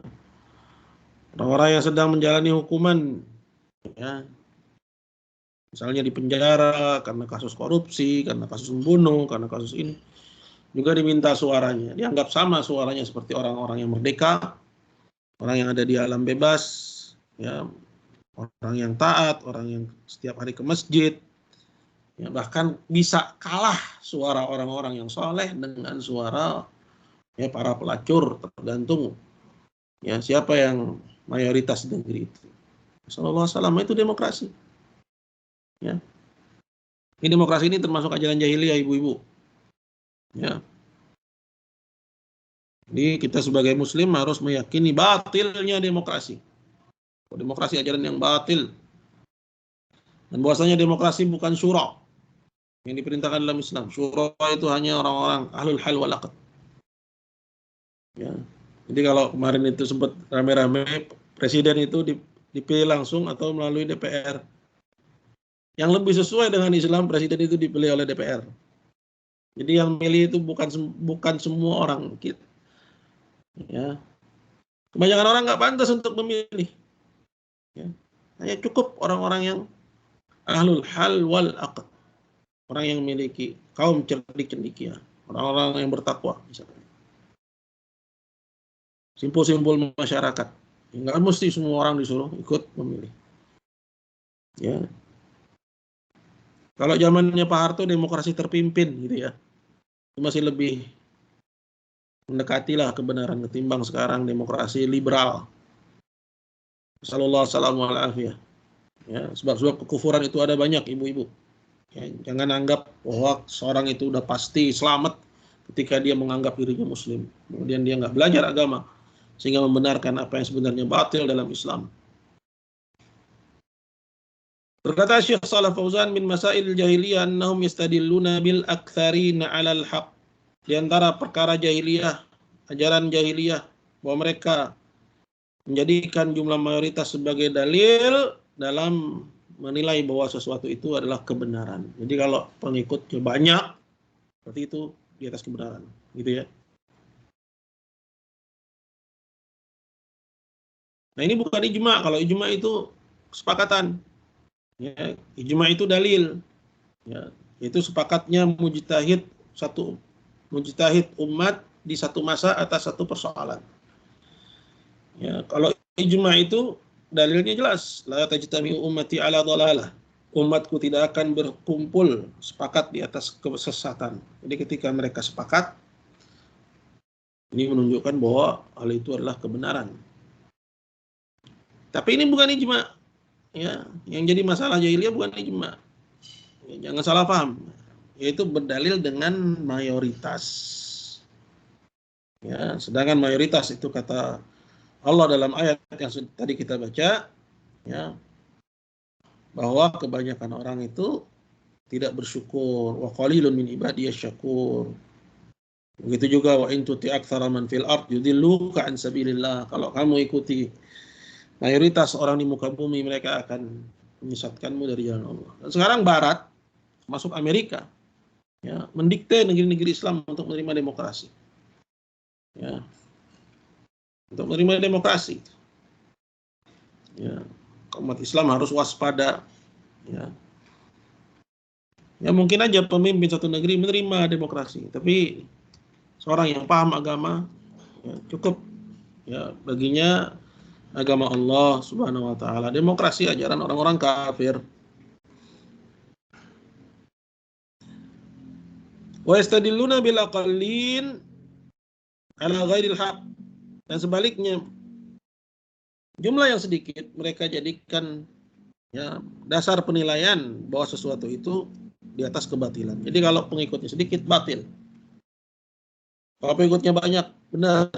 Orang-orang yang sedang menjalani hukuman, ya, misalnya di penjara karena kasus korupsi, karena kasus membunuh, karena kasus ini, juga diminta suaranya. Dianggap sama suaranya seperti orang-orang yang merdeka, orang yang ada di alam bebas, ya, orang yang taat, orang yang setiap hari ke masjid. Ya, bahkan bisa kalah suara orang-orang yang soleh dengan suara ya para pelacur, tergantung ya siapa yang mayoritas di negeri itu. Sallallahu alaihi wasallam itu demokrasi. Ya. Ini demokrasi ini termasuk ajaran jahiliyah, ibu-ibu. Ya. Jadi kita sebagai muslim harus meyakini batilnya demokrasi. Demokrasi ajaran yang batil. Dan bahwasanya demokrasi bukan syura yang diperintahkan dalam Islam. Syura itu hanya orang-orang ahlul hal wal aqd. Ya. Jadi kalau kemarin itu sempat rame-rame presiden itu dipilih langsung atau melalui DPR. Yang lebih sesuai dengan Islam, presiden itu dipilih oleh DPR. Jadi yang milih itu bukan semua orang. Ya. Kebanyakan orang nggak pantas untuk memilih. Ya. Hanya cukup orang-orang yang ahlul hal wal aqd. Orang yang memiliki kaum cerdik-cendikia, orang-orang yang bertakwa misalnya. Simpul-simpul masyarakat. Enggak mesti semua orang disuruh ikut memilih. Ya. Kalau zamannya Pak Harto demokrasi terpimpin gitu ya. Itu masih lebih mendekatilah kebenaran ketimbang sekarang demokrasi liberal. Sallallahu alaihi wasallam. Ya, sebab kekufuran itu ada banyak, ibu-ibu. Ya, jangan anggap bahwa seorang itu udah pasti selamat ketika dia menganggap dirinya muslim. Kemudian dia nggak belajar agama sehingga membenarkan apa yang sebenarnya batil dalam Islam. Berkata Syekh Shalih Fauzan, min masail jahiliyah annahum yastadilluna bil aktsarina 'alal haq. Di antara perkara jahiliyah, ajaran jahiliyah, bahwa mereka menjadikan jumlah mayoritas sebagai dalil dalam menilai bahwa sesuatu itu adalah kebenaran. Jadi kalau pengikutnya banyak, berarti itu di atas kebenaran, gitu ya. Nah ini bukan ijma. Kalau ijma itu kesepakatan. Ya, ijma itu dalil. Ya, itu sepakatnya mujtahid umat di satu masa atas satu persoalan. Ya, kalau ijma itu dalilnya jelas, la tajtami'u ummati ala dhalalah. Umatku tidak akan berkumpul sepakat di atas kesesatan. Jadi ketika mereka sepakat, ini menunjukkan bahwa hal itu adalah kebenaran. Tapi ini bukan ijma. Ya, yang jadi masalah jahiliyah bukan ijma. Ya, jangan salah paham. Yaitu berdalil dengan mayoritas. Ya, sedangkan mayoritas itu kata Allah dalam ayat yang tadi kita baca, ya, bahwa kebanyakan orang itu tidak bersyukur. Wa qalilun min ibadiyasy syakur. Begitu juga wa in tuti aktsara man fil ard yudilluka an sabilillah. Kalau kamu ikuti mayoritas orang di muka bumi, mereka akan menyesatkanmu dari jalan Allah. Dan sekarang barat masuk Amerika, ya, mendikte negeri-negeri Islam untuk menerima demokrasi, ya, untuk menerima demokrasi, ya, umat Islam harus waspada, ya. Ya mungkin aja pemimpin satu negeri menerima demokrasi, tapi seorang yang paham agama, ya, cukup, ya, baginya agama Allah Subhanahu wa taala. Demokrasi ajaran orang-orang kafir. Wa yastadilluna bil aqallin ala ghairil haq. Dan sebaliknya, jumlah yang sedikit mereka jadikan, ya, dasar penilaian bahwa sesuatu itu di atas kebatilan. Jadi kalau pengikutnya sedikit, batil. Kalau pengikutnya banyak, benar.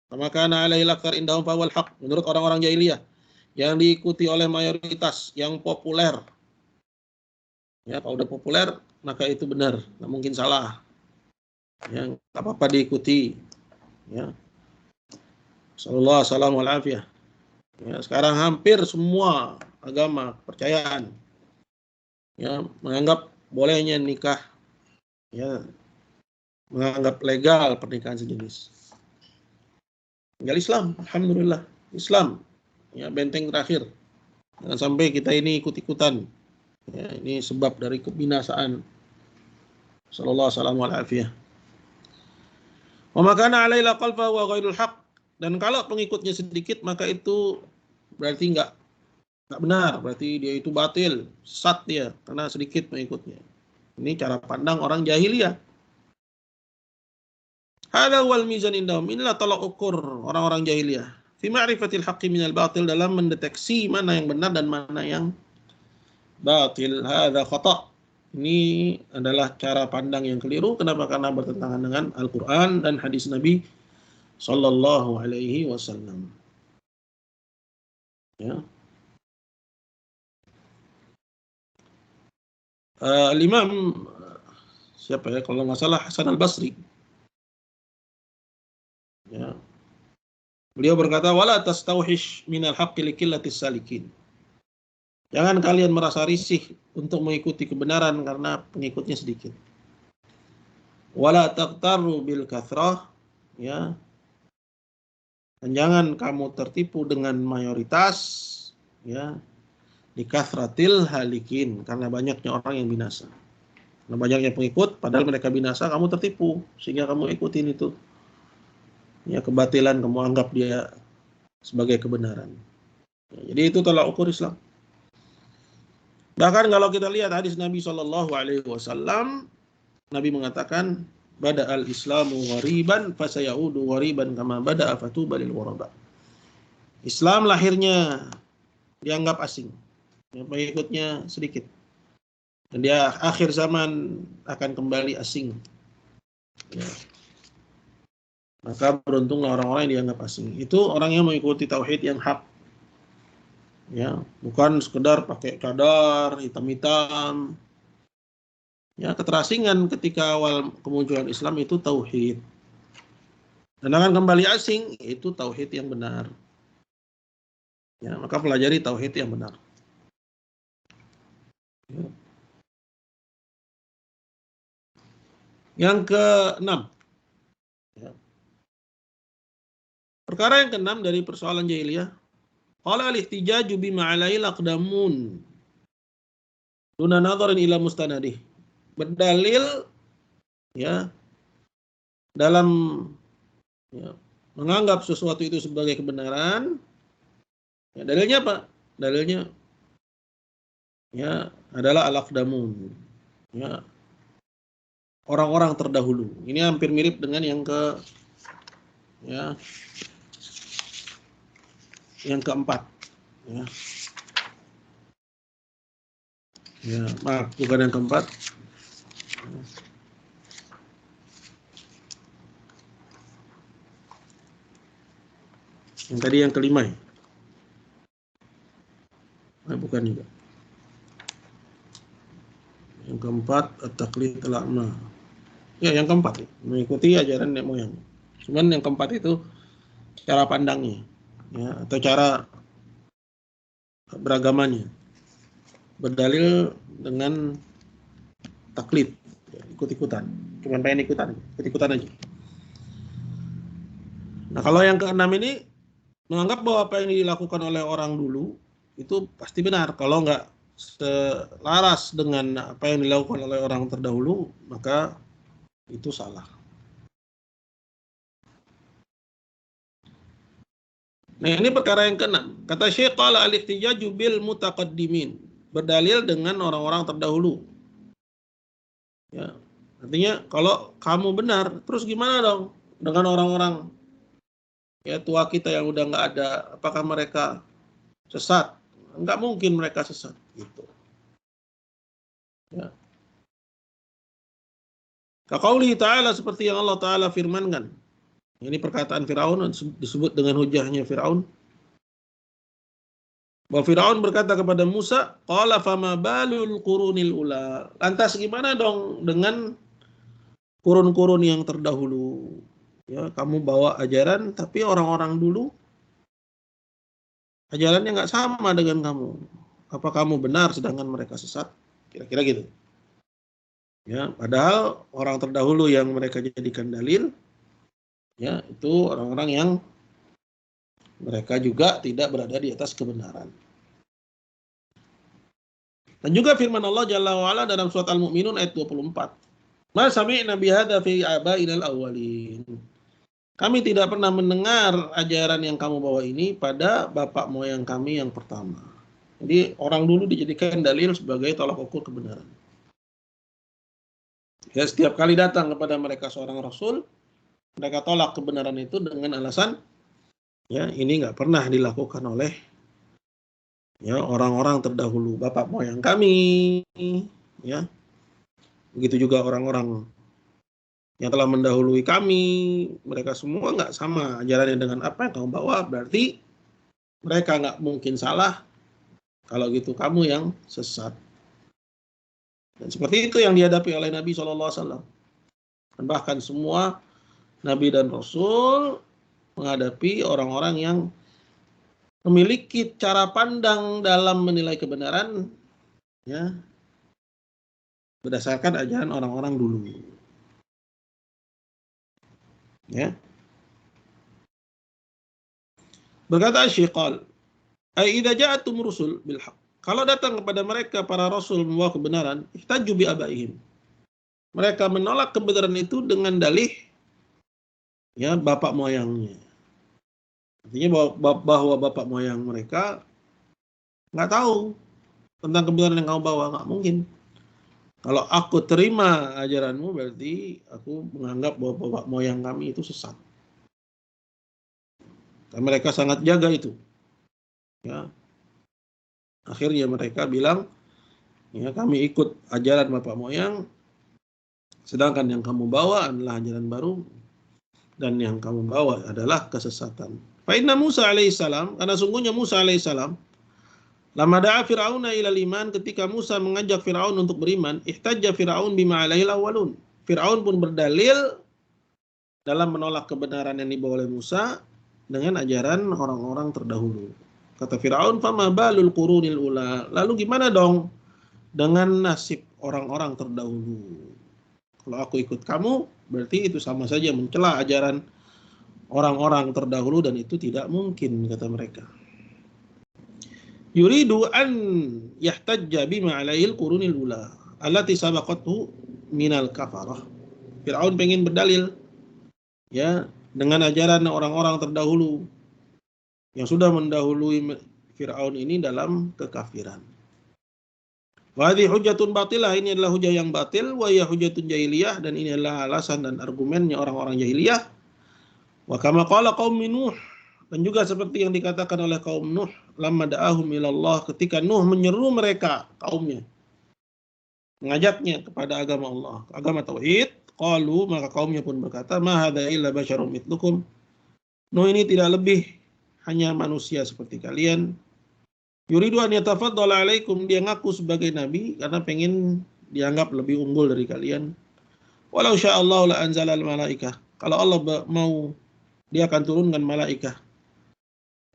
Maka alaihi lakar indahum fawal haq. Menurut orang-orang jahiliyah, yang diikuti oleh mayoritas, yang populer. Ya, kalau udah populer, maka itu benar, nggak mungkin salah. Ya, nggak apa-apa diikuti. Ya. Sallallahu alaihi wasallam. Ya, sekarang hampir semua agama, kepercayaan, ya, menganggap bolehnya nikah, ya, menganggap legal pernikahan sejenis. Tinggal Islam, alhamdulillah, Islam, ya, benteng terakhir. Jangan sampai kita ini ikut-ikutan. Ya, ini sebab dari kebinasaan. Sallallahu alaihi wasallam. Wa makana alaila qalfa wa ghairul haq. Dan kalau pengikutnya sedikit, maka itu berarti enggak benar, berarti dia itu batil, sesat dia karena sedikit pengikutnya. Ini cara pandang orang jahiliyah. Hadza wal mizan indahum. Inilah tolak ukur orang-orang jahiliyah. Fi ma'rifatil haqqi minal batil, dalam mendeteksi mana yang benar dan mana yang batil. Hadza khata'. Ini adalah cara pandang yang keliru. Kenapa? Karena bertentangan dengan Al-Qur'an dan hadis Nabi sallallahu alaihi wasallam. Ya. Imam siapa ya, kalau nggak salah Hasan Al-Basri. Ya. Beliau berkata, wala tastauhish minal haqqi liqillatis salikin. Jangan kalian merasa risih untuk mengikuti kebenaran karena pengikutnya sedikit. Wala taqtaru bil kathrah, ya. Dan jangan kamu tertipu dengan mayoritas, ya, di kathratil halikin, karena banyaknya orang yang binasa. Karena banyaknya pengikut, padahal mereka binasa, kamu tertipu sehingga kamu ikutin itu. Ya, kebatilan kamu anggap dia sebagai kebenaran. Ya, jadi itu tolak ukur Islam. Bahkan kalau kita lihat hadis Nabi Shallallahu Alaihi Wasallam, Nabi mengatakan, bada al Islamu ghariban, fasayaudu ghariban kama bada fatuba lil ghuraba. Islam lahirnya dianggap asing, ya, pengikutnya sedikit, dan dia akhir zaman akan kembali asing. Ya. Maka beruntunglah orang-orang yang dianggap asing. Itu orang yang mengikuti tauhid yang hak. Ya, bukan sekedar pakai cadar hitam-hitam. Ya, keterasingan ketika awal kemunculan Islam itu tauhid. Dan akan kembali asing itu tauhid yang benar. Ya, maka pelajari tauhid yang benar. Ya. Yang keenam. Ya. Perkara yang keenam dari persoalan jahiliyah. Qala al-ihtijaju bima alaihi aqdamun duna nadharin ila mustanadih. Berdalil, ya, dalam, ya, menganggap sesuatu itu sebagai kebenaran. Ya, dalilnya apa? Dalilnya, ya, adalah al-aqdamun, ya, orang-orang terdahulu. Ini hampir mirip dengan yang keempat. Ya. Ya, maaf, bukan yang keempat. Yang tadi yang kelima ya? Bukan juga. Yang keempat, at-taqlid al-a'ma. Ya, yang keempat, ya, mengikuti ajaran nenek moyang. Cuman yang keempat itu cara pandangnya, ya, atau cara beragamannya. Berdalil dengan taklid, ya, ikut-ikutan, cuma pengen ikut-ikutan aja. Nah, kalau yang keenam ini menganggap bahwa apa yang dilakukan oleh orang dulu itu pasti benar. Kalau nggak selaras dengan apa yang dilakukan oleh orang terdahulu, maka itu salah. Nah, ini perkara yang keenam. Kata Syekh, qala al-ihtijaju bil mutaqaddimin. Berdalil dengan orang-orang terdahulu. Ya. Artinya kalau kamu benar, terus gimana dong dengan orang-orang ya tua kita yang udah nggak ada? Apakah mereka sesat? Nggak mungkin mereka sesat. Gitu. Ya. Kaqaulihi ta'ala, seperti yang Allah Ta'ala firmankan. Ini perkataan Firaun disebut dengan hujahnya Firaun. Bahwa Firaun berkata kepada Musa, qala fama balul qurunil ula. Lantas gimana dong dengan kurun-kurun yang terdahulu? Ya, kamu bawa ajaran tapi orang-orang dulu ajarannya nggak sama dengan kamu. Apa kamu benar sedangkan mereka sesat? Kira-kira gitu. Ya, padahal orang terdahulu yang mereka jadikan dalil, ya itu orang-orang yang mereka juga tidak berada di atas kebenaran. Dan juga firman Allah Jalla wa'ala dalam surat Al-Mu'minun ayat 24. Ma sami'na bihadza fi abainal awwalin. Kami tidak pernah mendengar ajaran yang kamu bawa ini pada bapak moyang kami yang pertama. Jadi orang dulu dijadikan dalil sebagai tolak ukur kebenaran. Ya, setiap kali datang kepada mereka seorang rasul, mereka tolak kebenaran itu dengan alasan, ya ini nggak pernah dilakukan oleh ya orang-orang terdahulu, bapak moyang kami, ya begitu juga orang-orang yang telah mendahului kami, mereka semua nggak sama ajarannya dengan apa yang kamu bawa, berarti mereka nggak mungkin salah, kalau gitu kamu yang sesat. Dan seperti itu yang dihadapi oleh Nabi SAW. Dan bahkan semua Nabi dan Rasul menghadapi orang-orang yang memiliki cara pandang dalam menilai kebenaran, ya berdasarkan ajaran orang-orang dulu. Ya. Berkata Syiqal, ai idza ja'atum rusul bil haqq. Kalau datang kepada mereka para rasul membawa kebenaran, ihtaju bi abaihim. Mereka menolak kebenaran itu dengan dalih ya bapak moyangnya. Artinya bahwa bapak moyang mereka nggak tahu tentang kebenaran yang kamu bawa, nggak mungkin. Kalau aku terima ajaranmu, berarti aku menganggap bahwa bapak moyang kami itu sesat. Dan mereka sangat jaga itu. Ya. Akhirnya mereka bilang, ya kami ikut ajaran bapak moyang, sedangkan yang kamu bawa adalah ajaran baru, dan yang kamu bawa adalah kesesatan. Fa inna Musa alaihissalam, karena sungguhnya Musa alaihissalam, lama da'a Fir'auna ilal iman, ketika Musa mengajak Fir'aun untuk beriman, ihtajja Fir'aun bima alaihil awwalun. Fir'aun pun berdalil dalam menolak kebenaran yang dibawa oleh Musa dengan ajaran orang-orang terdahulu. Kata Fir'aun, fama balul qurunil ula. Lalu gimana dong dengan nasib orang-orang terdahulu? Kalau aku ikut kamu, berarti itu sama saja mencela ajaran orang-orang terdahulu, dan itu tidak mungkin, kata mereka. Yuridu an yahtajja bima alaihil qurunil ula allati sabaqathu minal kafarah. Fir'aun pengen berdalil ya dengan ajaran orang-orang terdahulu yang sudah mendahului Fir'aun ini dalam kekafiran. Wa hadhihi hujjatun batilah, ini adalah hujah yang batil, wa hiya hujjatun jahiliyah, dan ini adalah alasan dan argumennya orang-orang jahiliyah. Wa kama qala qaum Nuh, dan juga seperti yang dikatakan oleh kaum Nuh, lamma da'ahum ilallah, ketika Nuh menyeru mereka, kaumnya, mengajaknya kepada agama Allah, agama tauhid, qalu, maka kaumnya pun berkata, ma hadza illa basyarum mithlukum. Nuh ini tidak lebih hanya manusia seperti kalian. Yuridu an yatafaddala alaikum, dia ngaku sebagai nabi karena pengen dianggap lebih unggul dari kalian. Walau sya'allahu la anzala al malaikah, kalau Allah mau dia akan turunkan malaikah.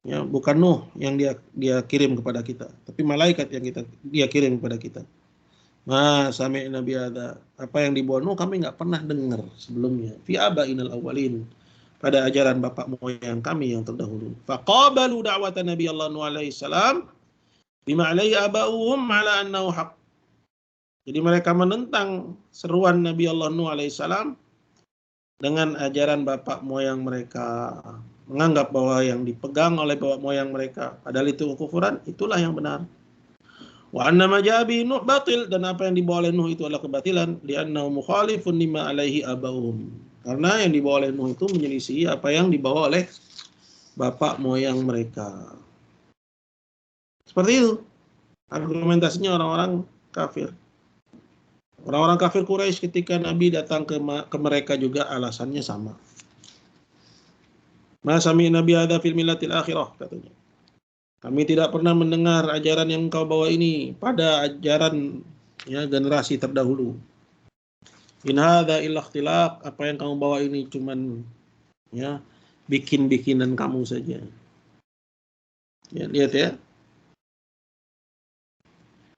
Ya, bukan Nuh yang dia kirim kepada kita, tapi malaikat yang dia kirim kepada kita. Sami'na bihadza. Apa yang dibawa Nuh kami nggak pernah dengar sebelumnya. Fi abainal awwalin. Pada ajaran bapak moyang kami yang terdahulu. Faqabalu da'watan Nabi Allah Nuh alaihi salam bima alaihi aba'uhum ala annahu haq. Jadi mereka menentang seruan Nabi Allah Nuh alaihi salam dengan ajaran bapak moyang mereka, menganggap bahwa yang dipegang oleh bapak moyang mereka padahal itu kekufuran, itulah yang benar. Wa anna ma jaa bihi Nuh batil, dan apa yang dibawa oleh Nuh itu adalah kebatilan, li'annahu mukhalifun lima alaihi aba'uhum. Karena yang dibawa oleh Nuh itu menyelisih apa yang dibawa oleh bapak moyang mereka. Seperti itu argumentasinya orang-orang kafir. Orang-orang kafir Quraisy ketika Nabi datang ke mereka juga alasannya sama. Ma sami'na bihadza fil millatil akhirah, katanya. Kami tidak pernah mendengar ajaran yang engkau bawa ini pada ajaran generasi terdahulu. In hadza illa ikhtilaq, apa yang kamu bawa ini cuman bikin-bikinan kamu saja. Ya, lihat ya.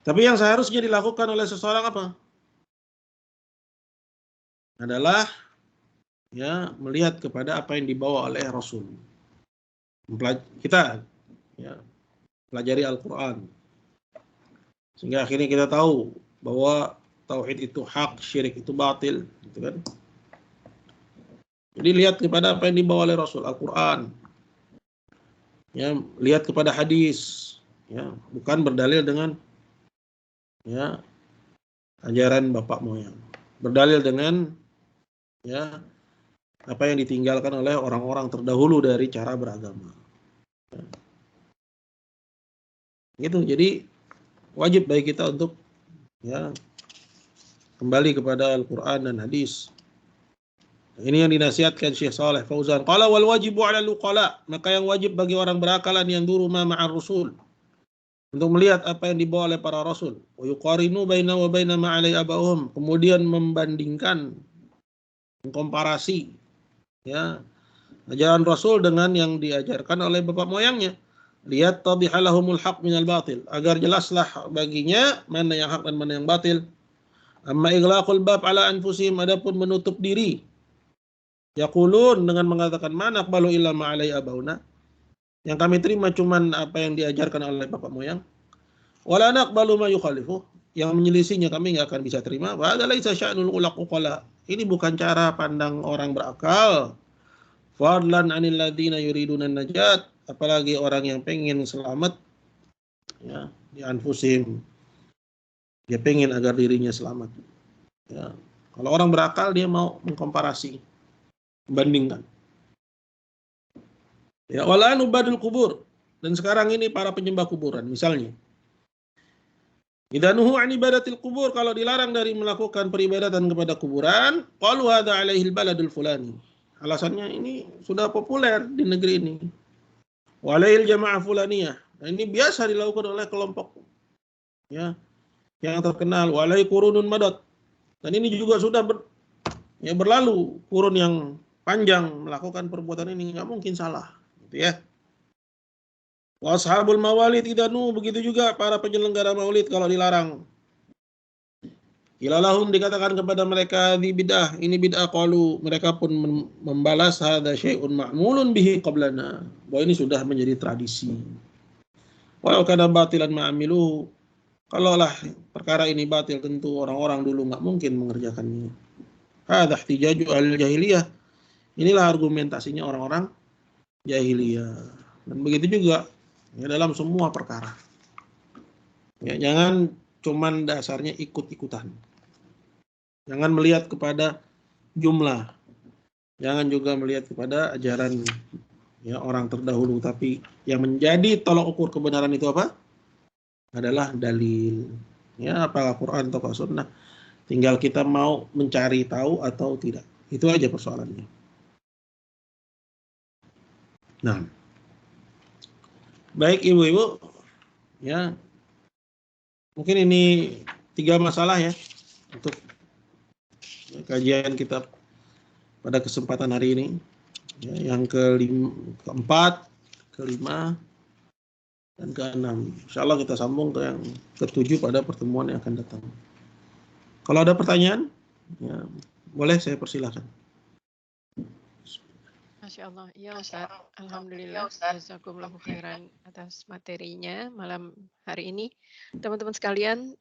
Tapi yang seharusnya dilakukan oleh seseorang apa? Adalah melihat kepada apa yang dibawa oleh Rasul. Kita pelajari Al-Quran. Sehingga akhirnya kita tahu bahwa tauhid itu hak, syirik itu batil, gitu kan? Jadi lihat kepada apa yang dibawa oleh Rasul, Al-Quran. Lihat kepada hadis, bukan berdalil dengan ajaran bapak moyang. Berdalil dengan apa yang ditinggalkan oleh orang-orang terdahulu dari cara beragama. Gitu. Jadi wajib bagi kita untuk kembali kepada Al-Quran dan hadis. Ini yang dinasihatkan Syekh Saleh Fauzan. Qala wal wajibu 'ala al-uqala, maka yang wajib bagi orang berakal an yanzuru ma ma'ar rasul, untuk melihat apa yang dibawa oleh para rasul. Wa yuqarinu baina wa baina ma 'alai abahum, kemudian membandingkan, mengkomparasi ajaran Rasul dengan yang diajarkan oleh bapak moyangnya. Lihat tadhihalahumul haq minal batil, agar jelaslah baginya mana yang hak dan mana yang batil. Amma ighlaqul bab ala anfusihim, adapun menutup diri, yaqulun, dengan mengatakan mana aqbalu illa ma alai abauna, yang kami terima cuman apa yang diajarkan oleh bapak moyang. Wala naqbalu ma yukhalifu, yang menyelisihinya kami enggak akan bisa terima. Wa hadza laisa sya'nul uqala, ini bukan cara pandang orang berakal. Fadlan 'anil ladzina yuriduna najat, apalagi orang yang pengen selamat di anfusim, dia pengen agar dirinya selamat. Kalau orang berakal dia mau mengkomparasi, membandingkan. Wala nubadul kubur, dan sekarang ini para penyembah kuburan misalnya. Idza nuhu 'an ibadatil kubur, kalau dilarang dari melakukan peribadatan kepada kuburan, qalu hadza 'alaihi al-baladul fulani, alasannya ini sudah populer di negeri ini. Walail jamaah fulaniyah, nah ini biasa dilakukan oleh kelompok yang terkenal. Walai qurunun madad, dan ini juga sudah berlalu kurun yang panjang melakukan perbuatan ini, nggak mungkin salah, gitu ya. Wa ashabul mawalid idanu, begitu juga para penyelenggara maulid kalau dilarang. Ilalahum, dikatakan kepada mereka di bid'ah, ini bid'ah, qalu, mereka pun membalas hadza syai'un ma'mulun bihi qablana, bahwa ini sudah menjadi tradisi. Wa kana batilan ma'amiluhu, kalaulah perkara ini batil tentu orang-orang dulu nggak mungkin mengerjakannya. Hadza ihtijaju al-jahiliyah, inilah argumentasinya orang-orang jahiliyah. Dan begitu juga dalam semua perkara. Jangan cuman dasarnya ikut-ikutan. Jangan melihat kepada jumlah. Jangan juga melihat kepada ajaran orang terdahulu, tapi yang menjadi tolak ukur kebenaran itu apa? Adalah dalil. Apakah Quran atau Sunnah. Tinggal kita mau mencari tahu atau tidak. Itu aja persoalannya. Nah, baik ibu-ibu, mungkin ini 3 masalah untuk kajian kita pada kesempatan hari ini. Yang keempat, kelima, dan keenam. Insyaallah kita sambung ke yang ketujuh pada pertemuan yang akan datang. Kalau ada pertanyaan, ya, boleh saya persilahkan. Masya Allah, ya Ustaz. Alhamdulillah, jazakumullahu khairan atas materinya malam hari ini. Teman-teman sekalian,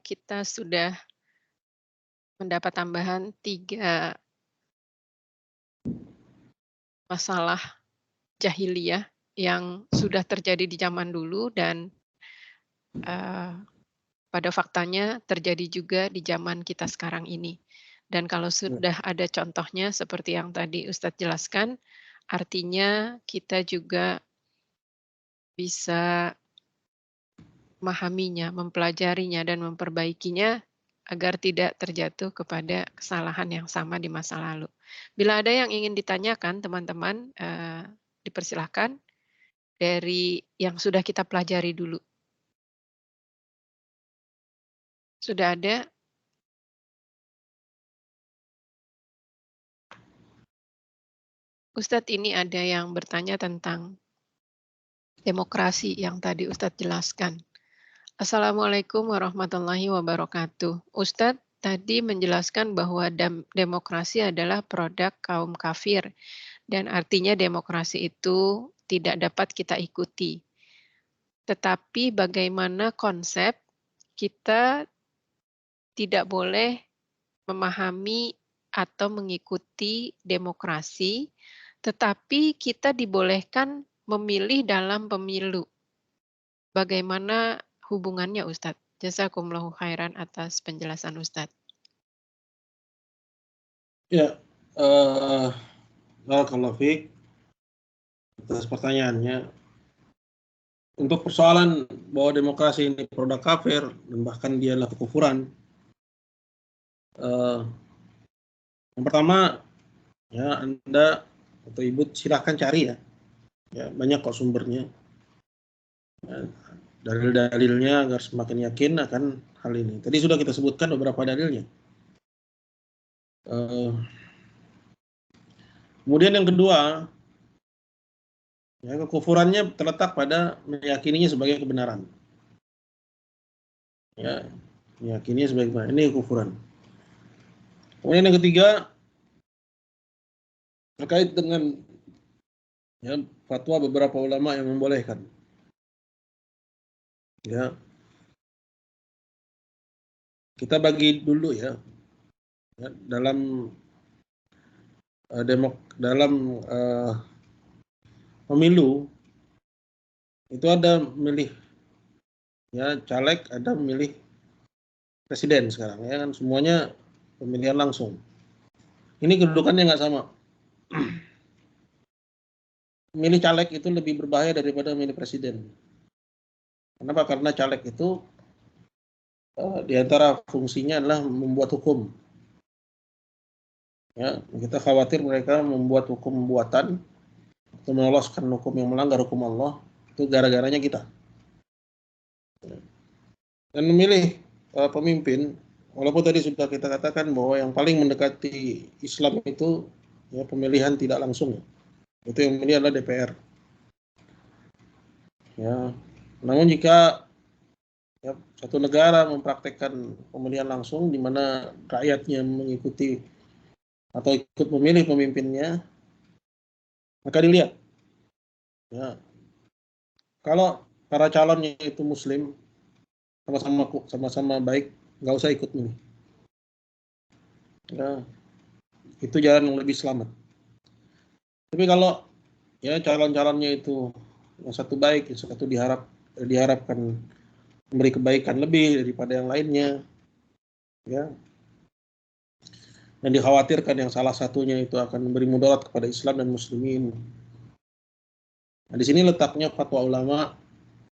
kita sudah mendapat tambahan 3 masalah jahiliyah yang sudah terjadi di zaman dulu dan pada faktanya terjadi juga di zaman kita sekarang ini. Dan kalau sudah ada contohnya seperti yang tadi Ustadz jelaskan, artinya kita juga bisa memahaminya, mempelajarinya, dan memperbaikinya agar tidak terjatuh kepada kesalahan yang sama di masa lalu. Bila ada yang ingin ditanyakan, teman-teman, dipersilahkan dari yang sudah kita pelajari dulu. Sudah ada? Ustadz, ini ada yang bertanya tentang demokrasi yang tadi Ustadz jelaskan. Assalamualaikum warahmatullahi wabarakatuh. Ustadz tadi menjelaskan bahwa demokrasi adalah produk kaum kafir dan artinya demokrasi itu tidak dapat kita ikuti. Tetapi bagaimana konsep kita tidak boleh memahami atau mengikuti demokrasi, tetapi kita dibolehkan memilih dalam pemilu. Bagaimana hubungannya Ustadz? Jazakumullahu khairan atas penjelasan Ustadz. Ya, barakallahu fiik atas pertanyaannya. Untuk persoalan bahwa demokrasi ini produk kafir dan bahkan dia adalah kekufuran, yang pertama, ya Anda atau Ibu silahkan cari ya banyak kok sumbernya, ya, dalil-dalilnya agar semakin yakin akan hal ini. Tadi sudah kita sebutkan beberapa dalilnya. Kemudian yang kedua, ya, kekufurannya terletak pada meyakininya sebagai kebenaran. Ya, meyakininya sebagai kebenaran. Ini kekufuran. Kemudian yang ketiga, terkait dengan ya, fatwa beberapa ulama yang membolehkan. Ya, kita bagi dulu ya dalam pemilu itu ada memilih ya caleg, ada memilih presiden sekarang ya kan, semuanya pemilihan langsung. Ini kedudukannya nggak sama. Memilih caleg itu lebih berbahaya daripada memilih presiden. Kenapa? Karena caleg itu di antara fungsinya adalah membuat hukum. Ya, kita khawatir mereka membuat hukum buatan atau meloloskan hukum yang melanggar hukum Allah, itu gara-garanya kita. Dan memilih pemimpin, walaupun tadi sudah kita katakan bahwa yang paling mendekati Islam itu ya pemilihan tidak langsung. Itu yang memilih adalah DPR. Ya, namun jika ya, satu negara mempraktekkan pemilihan langsung di mana rakyatnya mengikuti atau ikut memilih pemimpinnya, maka dilihat ya, kalau para calonnya itu Muslim, sama-sama baik, nggak usah ikut milih. Ya, itu jalan yang lebih selamat. Tapi kalau ya calon-calonnya itu yang satu baik, yang satu diharapkan memberi kebaikan lebih daripada yang lainnya, ya, dan dikhawatirkan yang salah satunya itu akan memberi mudarat kepada Islam dan Muslimin. Nah, di sini letaknya fatwa ulama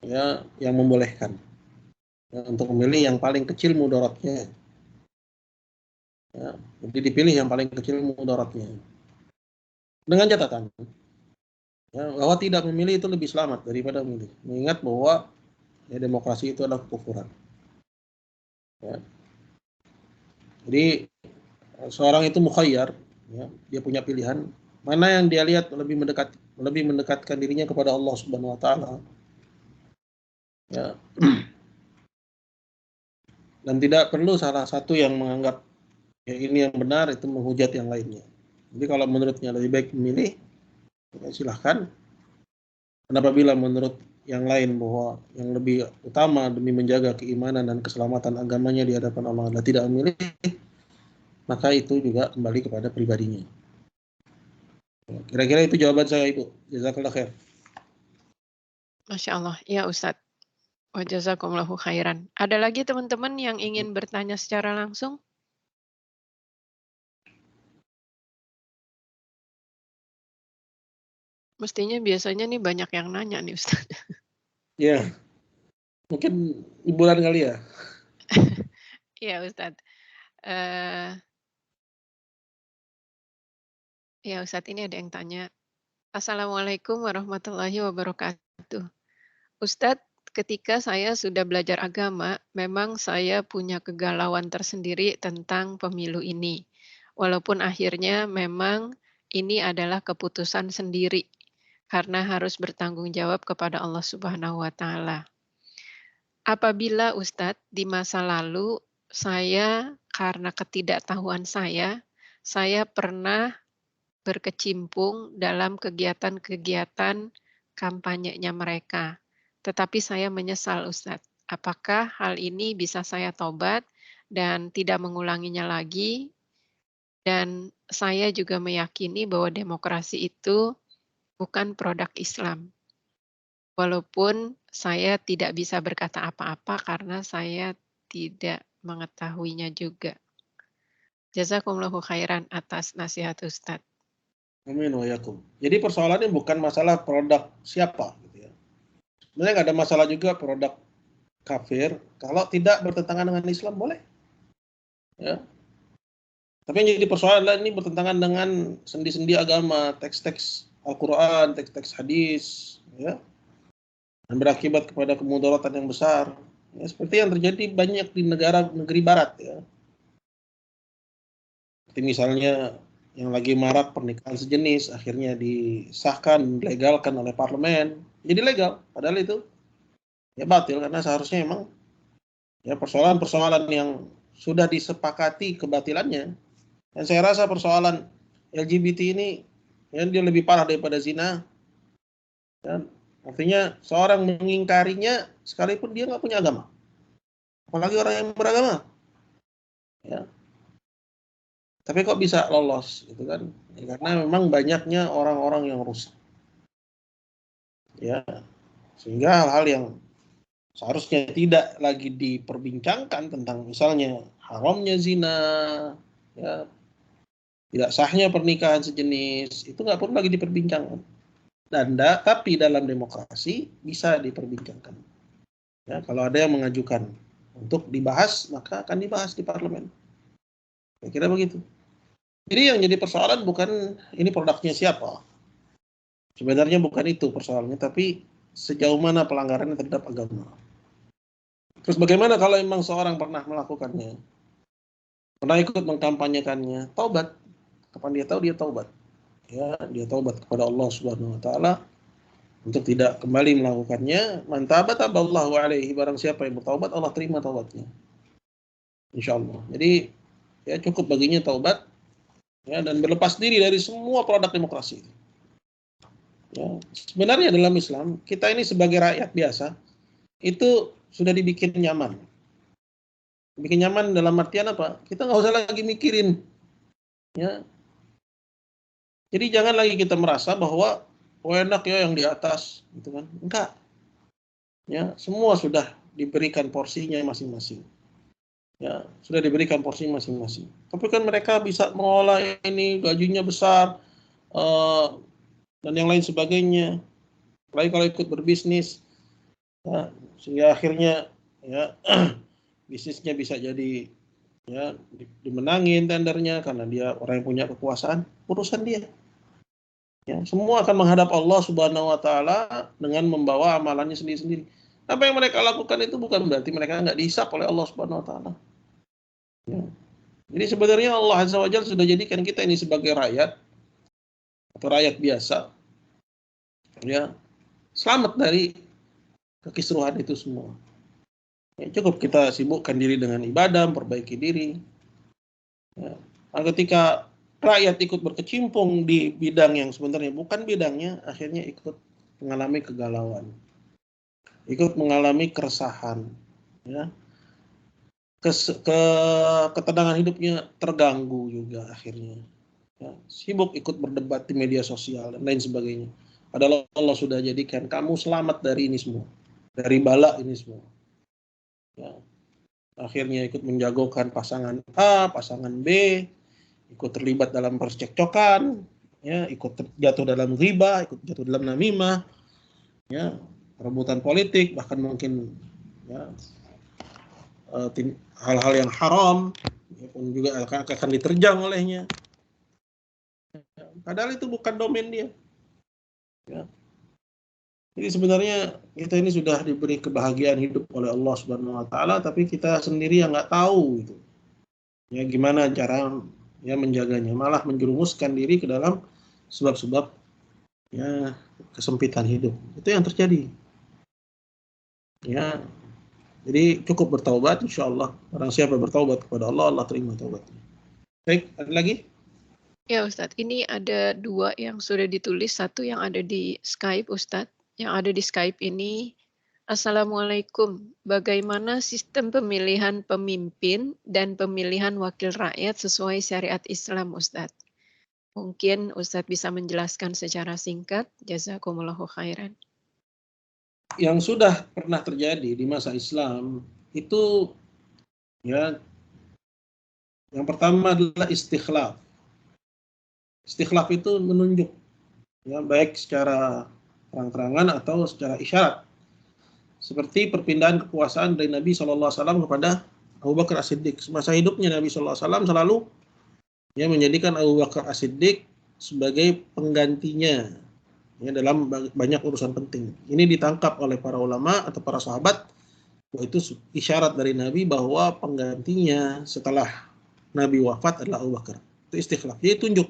ya yang membolehkan ya, untuk memilih yang paling kecil mudaratnya. Ya, jadi dipilih yang paling kecil mudaratnya. Dengan catatan ya, bahwa tidak memilih itu lebih selamat daripada memilih. Mengingat bahwa ya, demokrasi itu adalah kekufuran. Ya. Jadi seorang itu mukhayyar, ya, dia punya pilihan mana yang dia lihat lebih mendekatkan dirinya kepada Allah Subhanahu Wa Taala. Ya. Dan tidak perlu salah satu yang menganggap ya ini yang benar itu menghujat yang lainnya. Jadi kalau menurutnya lebih baik memilih, ya silahkan. Dan apabila menurut yang lain bahwa yang lebih utama demi menjaga keimanan dan keselamatan agamanya di hadapan Allah adalah tidak memilih, maka itu juga kembali kepada pribadinya. Kira-kira itu jawaban saya, Ibu. Jazakallah khair. Masya Allah. Ya Ustadz. Wa jazakumullahu khairan. Ada lagi teman-teman yang ingin bertanya secara langsung? Mestinya biasanya nih banyak yang nanya nih Ustaz. Ya, mungkin hiburan kali ya. Iya Ustaz. Ya Ustaz, ini ada yang tanya. Assalamualaikum warahmatullahi wabarakatuh. Ustadz, ketika saya sudah belajar agama, memang saya punya kegalauan tersendiri tentang pemilu ini. Walaupun akhirnya memang ini adalah keputusan sendiri, karena harus bertanggung jawab kepada Allah Subhanahu wa Ta'ala. Apabila Ustadz di masa lalu saya karena ketidaktahuan saya pernah berkecimpung dalam kegiatan-kegiatan kampanyenya mereka. Tetapi saya menyesal Ustadz. Apakah hal ini bisa saya tobat dan tidak mengulanginya lagi? Dan saya juga meyakini bahwa demokrasi itu bukan produk Islam. Walaupun saya tidak bisa berkata apa-apa karena saya tidak mengetahuinya juga. Jazakumullahu khairan atas nasihat Ustadz. Amin wa yakum. Jadi persoalannya bukan masalah produk siapa, gitu ya. Sebenarnya nggak ada masalah juga produk kafir kalau tidak bertentangan dengan Islam, boleh. Ya. Tapi yang jadi persoalan adalah ini bertentangan dengan sendi-sendi agama, teks-teks Al-Quran, teks-teks hadis, ya, dan berakibat kepada kemudaratan yang besar. Ya, seperti yang terjadi banyak di negeri Barat, ya. Seperti misalnya yang lagi marak pernikahan sejenis, akhirnya disahkan, dilegalkan oleh parlemen, jadi legal. Padahal itu ya batil karena seharusnya emang ya persoalan-persoalan yang sudah disepakati kebatilannya. Dan saya rasa persoalan LGBT ini ya, dia lebih parah daripada zina. Dan artinya seorang mengingkarinya sekalipun dia nggak punya agama, apalagi orang yang beragama. Ya. Tapi kok bisa lolos, gitu kan? Ya, karena memang banyaknya orang-orang yang rusak. Ya, sehingga hal-hal yang seharusnya tidak lagi diperbincangkan tentang misalnya haramnya zina, ya, tidak sahnya pernikahan sejenis, itu nggak perlu lagi diperbincangkan. Tapi dalam demokrasi bisa diperbincangkan. Ya, kalau ada yang mengajukan untuk dibahas, maka akan dibahas di parlemen. Saya kira begitu. Jadi yang jadi persoalan bukan ini produknya siapa. Sebenarnya bukan itu persoalannya, tapi sejauh mana pelanggarannya terhadap agama. Terus bagaimana kalau memang seorang pernah melakukannya, pernah ikut mengkampanyekannya, taubat. Kapan dia tahu dia taubat. Ya, dia taubat kepada Allah Subhanahu wa taala untuk tidak kembali melakukannya. Man taba taballahu alaihi, barang siapa yang bertaubat Allah terima taubatnya. Insyaallah. Jadi ya cukup baginya taubat ya, dan berlepas diri dari semua produk demokrasi. Ya, sebenarnya dalam Islam kita ini sebagai rakyat biasa itu sudah dibikin nyaman. Bikin nyaman dalam artian apa? Kita nggak usah lagi mikirin. Ya. Jadi jangan lagi kita merasa bahwa enak ya yang di atas, gitu kan? Enggak. Ya, semua sudah diberikan porsinya masing-masing. Ya, sudah diberikan porsi masing-masing. Tapi kan mereka bisa mengolah ini, gajinya besar, dan yang lain sebagainya. Apalagi kalau ikut berbisnis, ya, sehingga akhirnya ya bisnisnya bisa jadi ya dimenangin tendernya karena dia orang yang punya kekuasaan, urusan dia. Ya, semua akan menghadap Allah Subhanahu wa taala dengan membawa amalannya sendiri-sendiri. Apa yang mereka lakukan itu bukan berarti mereka nggak dihisap oleh Allah Subhanahu wa taala. Ya. Jadi sebenarnya Allah Azza wa Jalla sudah jadikan kita ini sebagai rakyat atau rakyat biasa. Ya, selamat dari kekisruhan itu semua. Ya, cukup kita sibukkan diri dengan ibadah, perbaiki diri. Ya. Nah, ketika rakyat ikut berkecimpung di bidang yang sebenarnya bukan bidangnya, akhirnya ikut mengalami kegalauan, ikut mengalami keresahan, ya. Ketenangan hidupnya terganggu juga akhirnya. Ya, sibuk ikut berdebat di media sosial dan lain sebagainya. Padahal Allah sudah jadikan kamu selamat dari ini semua, dari bala ini semua. Ya, akhirnya ikut menjagokan pasangan A, pasangan B, ikut terlibat dalam percekcokan, ya, ikut jatuh dalam riba, ikut jatuh dalam namimah, ya, rebutan politik, bahkan mungkin ya, hal-hal yang haram, ya, pun juga akan diterjang olehnya. Padahal itu bukan domain dia. Ya. Jadi sebenarnya kita ini sudah diberi kebahagiaan hidup oleh Allah Subhanahu Wa Taala, tapi kita sendiri yang nggak tahu gitu. Ya gimana cara ya menjaganya, malah menjerumuskan diri ke dalam sebab-sebab ya kesempitan hidup. Itu yang terjadi. Ya, jadi cukup bertaubat, insya Allah. Barang siapa bertaubat kepada Allah, Allah terima taubatnya. Baik, ada lagi? Ya Ustadz, ini ada 2 yang sudah ditulis, 1 yang ada di Skype Ustadz. Yang ada di Skype ini, Assalamualaikum, bagaimana sistem pemilihan pemimpin dan pemilihan wakil rakyat sesuai syariat Islam Ustadz? Mungkin Ustadz bisa menjelaskan secara singkat, jazakumullahu khairan. Yang sudah pernah terjadi di masa Islam, itu ya yang pertama adalah istikhlaf. Istikhlaf itu menunjuk, ya baik secara terang-terangan atau secara isyarat. Seperti perpindahan kekuasaan dari Nabi SAW kepada Abu Bakar As-Siddiq. Semasa hidupnya Nabi SAW selalu ya menjadikan Abu Bakar As-Siddiq sebagai penggantinya ya dalam banyak urusan penting. Ini ditangkap oleh para ulama atau para sahabat bahwa itu isyarat dari Nabi bahwa penggantinya setelah Nabi wafat adalah Abu Bakar. Itu istikhlaf. Jadi tunjuk.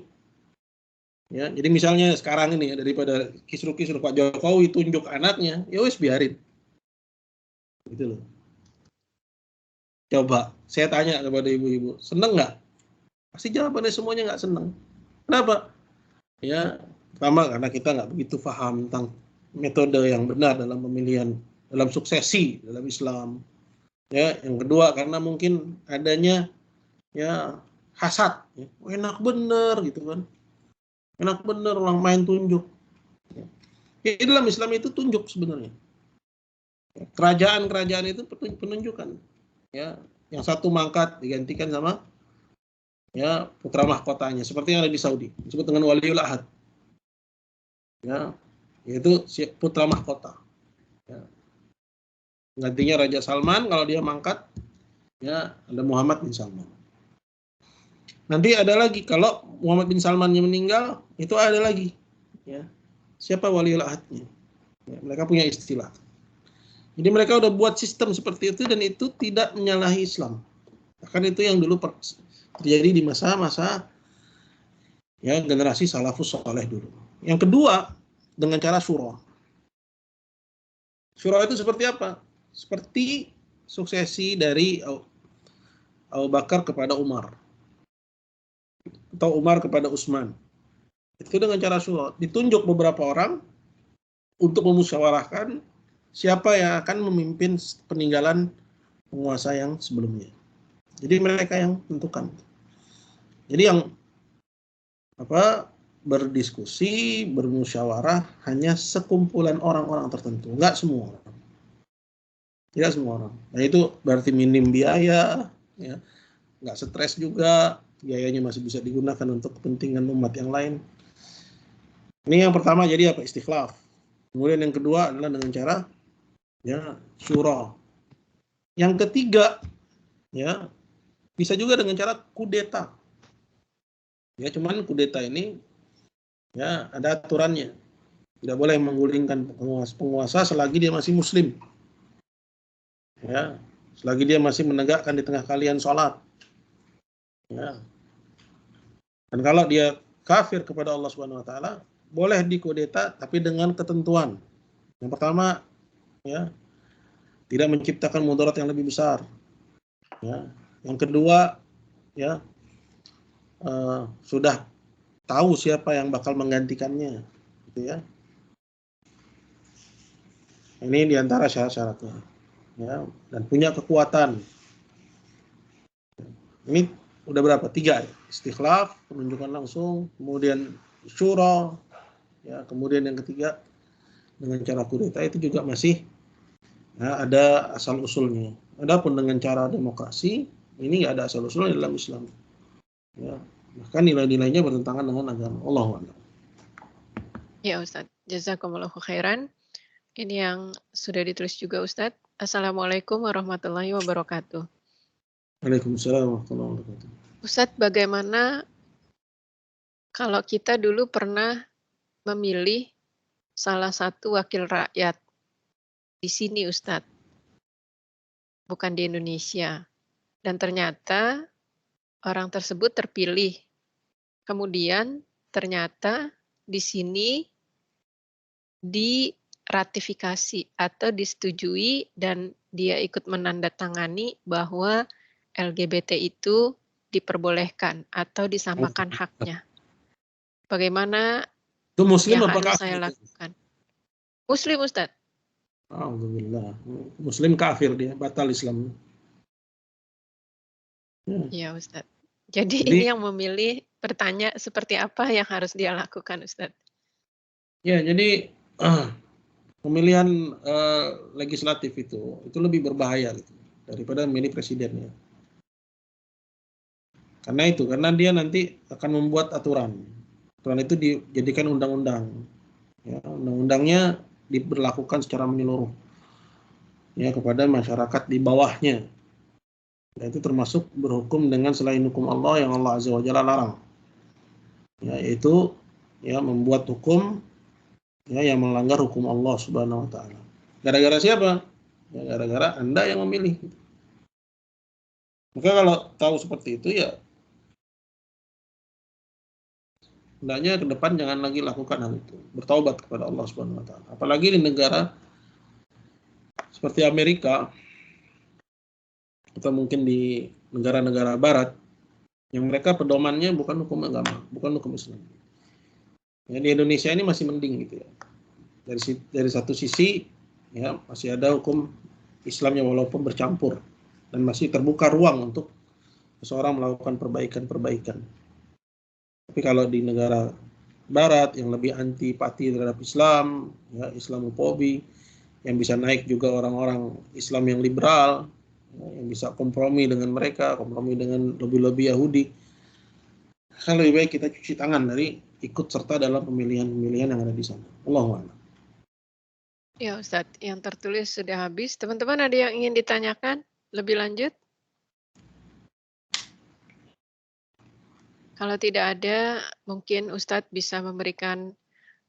Ya, jadi misalnya sekarang ini ya, daripada kisruh-kisruh Pak Jokowi tunjuk anaknya, ya wes biarin. Gitu loh. Coba saya tanya kepada ibu-ibu, seneng nggak? Pasti jawabannya semuanya nggak seneng. Kenapa? Ya, pertama karena kita nggak begitu paham tentang metode yang benar dalam pemilihan, dalam suksesi dalam Islam. Ya, yang kedua karena mungkin adanya ya hasad, ya. Enak bener gitu kan, enak bener orang main tunjuk. Ya, dalam Islam itu tunjuk sebenarnya. Kerajaan-kerajaan itu penunjukan. Ya, yang satu mangkat digantikan sama ya putra mahkotanya, seperti yang ada di Saudi, disebut dengan waliul ahad. Ya, yaitu putra mahkota. Ya. Gantinya Raja Salman, kalau dia mangkat, ya ada Muhammad bin Salman. Nanti ada lagi, kalau Muhammad bin Salman yang meninggal, itu ada lagi. Ya. Siapa waliul ahadnya? Ya, mereka punya istilah. Jadi mereka udah buat sistem seperti itu dan itu tidak menyalahi Islam. Bahkan itu yang dulu terjadi di masa-masa ya generasi salafus saleh dulu. Yang kedua, dengan cara syura. Syura itu seperti apa? Seperti suksesi dari Abu Bakar kepada Umar. Atau Umar kepada Utsman. Itu dengan cara syura. Ditunjuk beberapa orang untuk memusyawarahkan siapa yang akan memimpin peninggalan penguasa yang sebelumnya. Jadi mereka yang tentukan. Jadi yang berdiskusi, bermusyawarah hanya sekumpulan orang-orang tertentu, enggak semua orang. Tidak semua orang. Nah itu berarti minim biaya, ya, enggak stres juga, biayanya masih bisa digunakan untuk kepentingan umat yang lain. Ini yang pertama jadi apa? Istikhlaf. Kemudian yang kedua adalah dengan cara ya syura. Yang ketiga ya bisa juga dengan cara kudeta. Ya cuman kudeta ini ya ada aturannya. Tidak boleh menggulingkan penguasa selagi dia masih muslim. Ya, selagi dia masih menegakkan di tengah kalian sholat. Ya. Dan kalau dia kafir kepada Allah Subhanahu wa taala, boleh dikudeta tapi dengan ketentuan. Yang pertama ya tidak menciptakan mudarat yang lebih besar. Ya. Yang kedua, ya sudah tahu siapa yang bakal menggantikannya, gitu ya. Ini diantara syarat-syaratnya, ya, dan punya kekuatan. Ini udah berapa? 3 ya. Istikhlaf, penunjukan langsung, kemudian syura, ya, kemudian yang ketiga dengan cara kudeta, itu juga masih ya, ada asal usulnya. Adapun dengan cara demokrasi, ini nggak ada asal usulnya dalam Islam. Ya, bahkan nilai-nilainya bertentangan dengan agama. Allahu a'lam. Ya Ustadz, jazakumullahu khairan. Ini yang sudah ditulis juga Ustadz. Assalamualaikum warahmatullahi wabarakatuh. Waalaikumsalam warahmatullahi wabarakatuh. Ustadz, bagaimana kalau kita dulu pernah memilih salah satu wakil rakyat di sini Ustadz, bukan di Indonesia, dan ternyata orang tersebut terpilih. Kemudian ternyata di sini diratifikasi atau disetujui dan dia ikut menandatangani bahwa LGBT itu diperbolehkan atau disamakan haknya. Bagaimana Itu muslim yang apa harus kafir? saya lakukan? Muslim Ustadz. Alhamdulillah. Muslim kafir dia, batal Islam. Ya Ustadz. Jadi ini yang memilih bertanya seperti apa yang harus dia lakukan Ustadz. Ya, jadi pemilihan legislatif itu lebih berbahaya gitu daripada memilih presiden ya. Karena dia nanti akan membuat aturan. Aturan itu dijadikan undang-undang. Ya, undang-undangnya diberlakukan secara menyeluruh ya kepada masyarakat di bawahnya. Dan itu termasuk berhukum dengan selain hukum Allah yang Allah Azza wa Jalla larang. Ya, yaitu ya membuat hukum ya yang melanggar hukum Allah Subhanahu wa taala. Gara-gara siapa? Ya, gara-gara Anda yang memilih. Maka kalau tahu seperti itu ya hendaknya ke depan jangan lagi lakukan hal itu. Bertaubat kepada Allah Subhanahu wa taala. Apalagi di negara seperti Amerika atau mungkin di negara-negara barat yang mereka pedomannya bukan hukum agama, bukan hukum Islam. Ya, di Indonesia ini masih mending gitu ya. Dari satu sisi ya masih ada hukum Islamnya walaupun bercampur dan masih terbuka ruang untuk seseorang melakukan perbaikan-perbaikan. Tapi kalau di negara barat yang lebih antipati terhadap Islam, ya Islamofobi, yang bisa naik juga orang-orang Islam yang liberal, ya, yang bisa kompromi dengan mereka, kompromi dengan lobby-lobby Yahudi. Kan lebih baik kita cuci tangan dari ikut serta dalam pemilihan-pemilihan yang ada di sana. Allahu a'lam. Ya Ustadz, yang tertulis sudah habis. Teman-teman ada yang ingin ditanyakan lebih lanjut? Kalau tidak ada, mungkin Ustadz bisa memberikan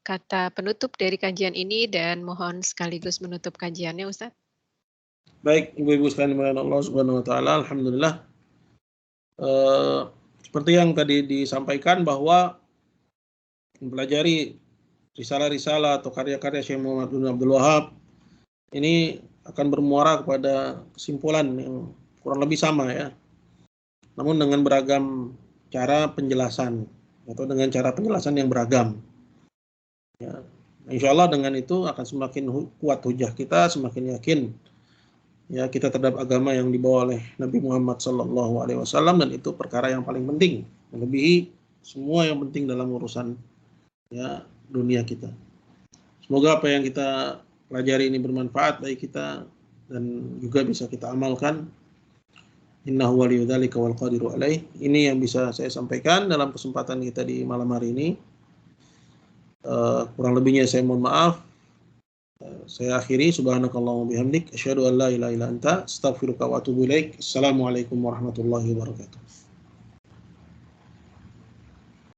kata penutup dari kajian ini dan mohon sekaligus menutup kajiannya Ustadz. Baik, Ibu-ibu sekalian dimulakan Allah Subhanahu wa taala, alhamdulillah. Seperti yang tadi disampaikan bahwa mempelajari risalah-risalah atau karya-karya Syekh Muhammad bin Abdul Wahab ini akan bermuara kepada kesimpulan yang kurang lebih sama ya. Namun dengan beragam cara penjelasan atau dengan cara penjelasan yang beragam. Ya. Insya Allah dengan itu akan semakin kuat hujah kita, semakin yakin ya kita terhadap agama yang dibawa oleh Nabi Muhammad SAW, dan itu perkara yang paling penting, melebihi semua yang penting dalam urusan ya dunia kita. Semoga apa yang kita pelajari ini bermanfaat bagi kita dan juga bisa kita amalkan. Innahu waliyyu dzalika wal qadiru alaih. Ini yang bisa saya sampaikan dalam kesempatan kita di malam hari ini. Kurang lebihnya saya mohon maaf. Saya akhiri, subhanakallahumma bihamdik asyhadu an la ilaha illa anta astaghfiruka wa atubu ilaik. Assalamualaikum warahmatullahi wabarakatuh.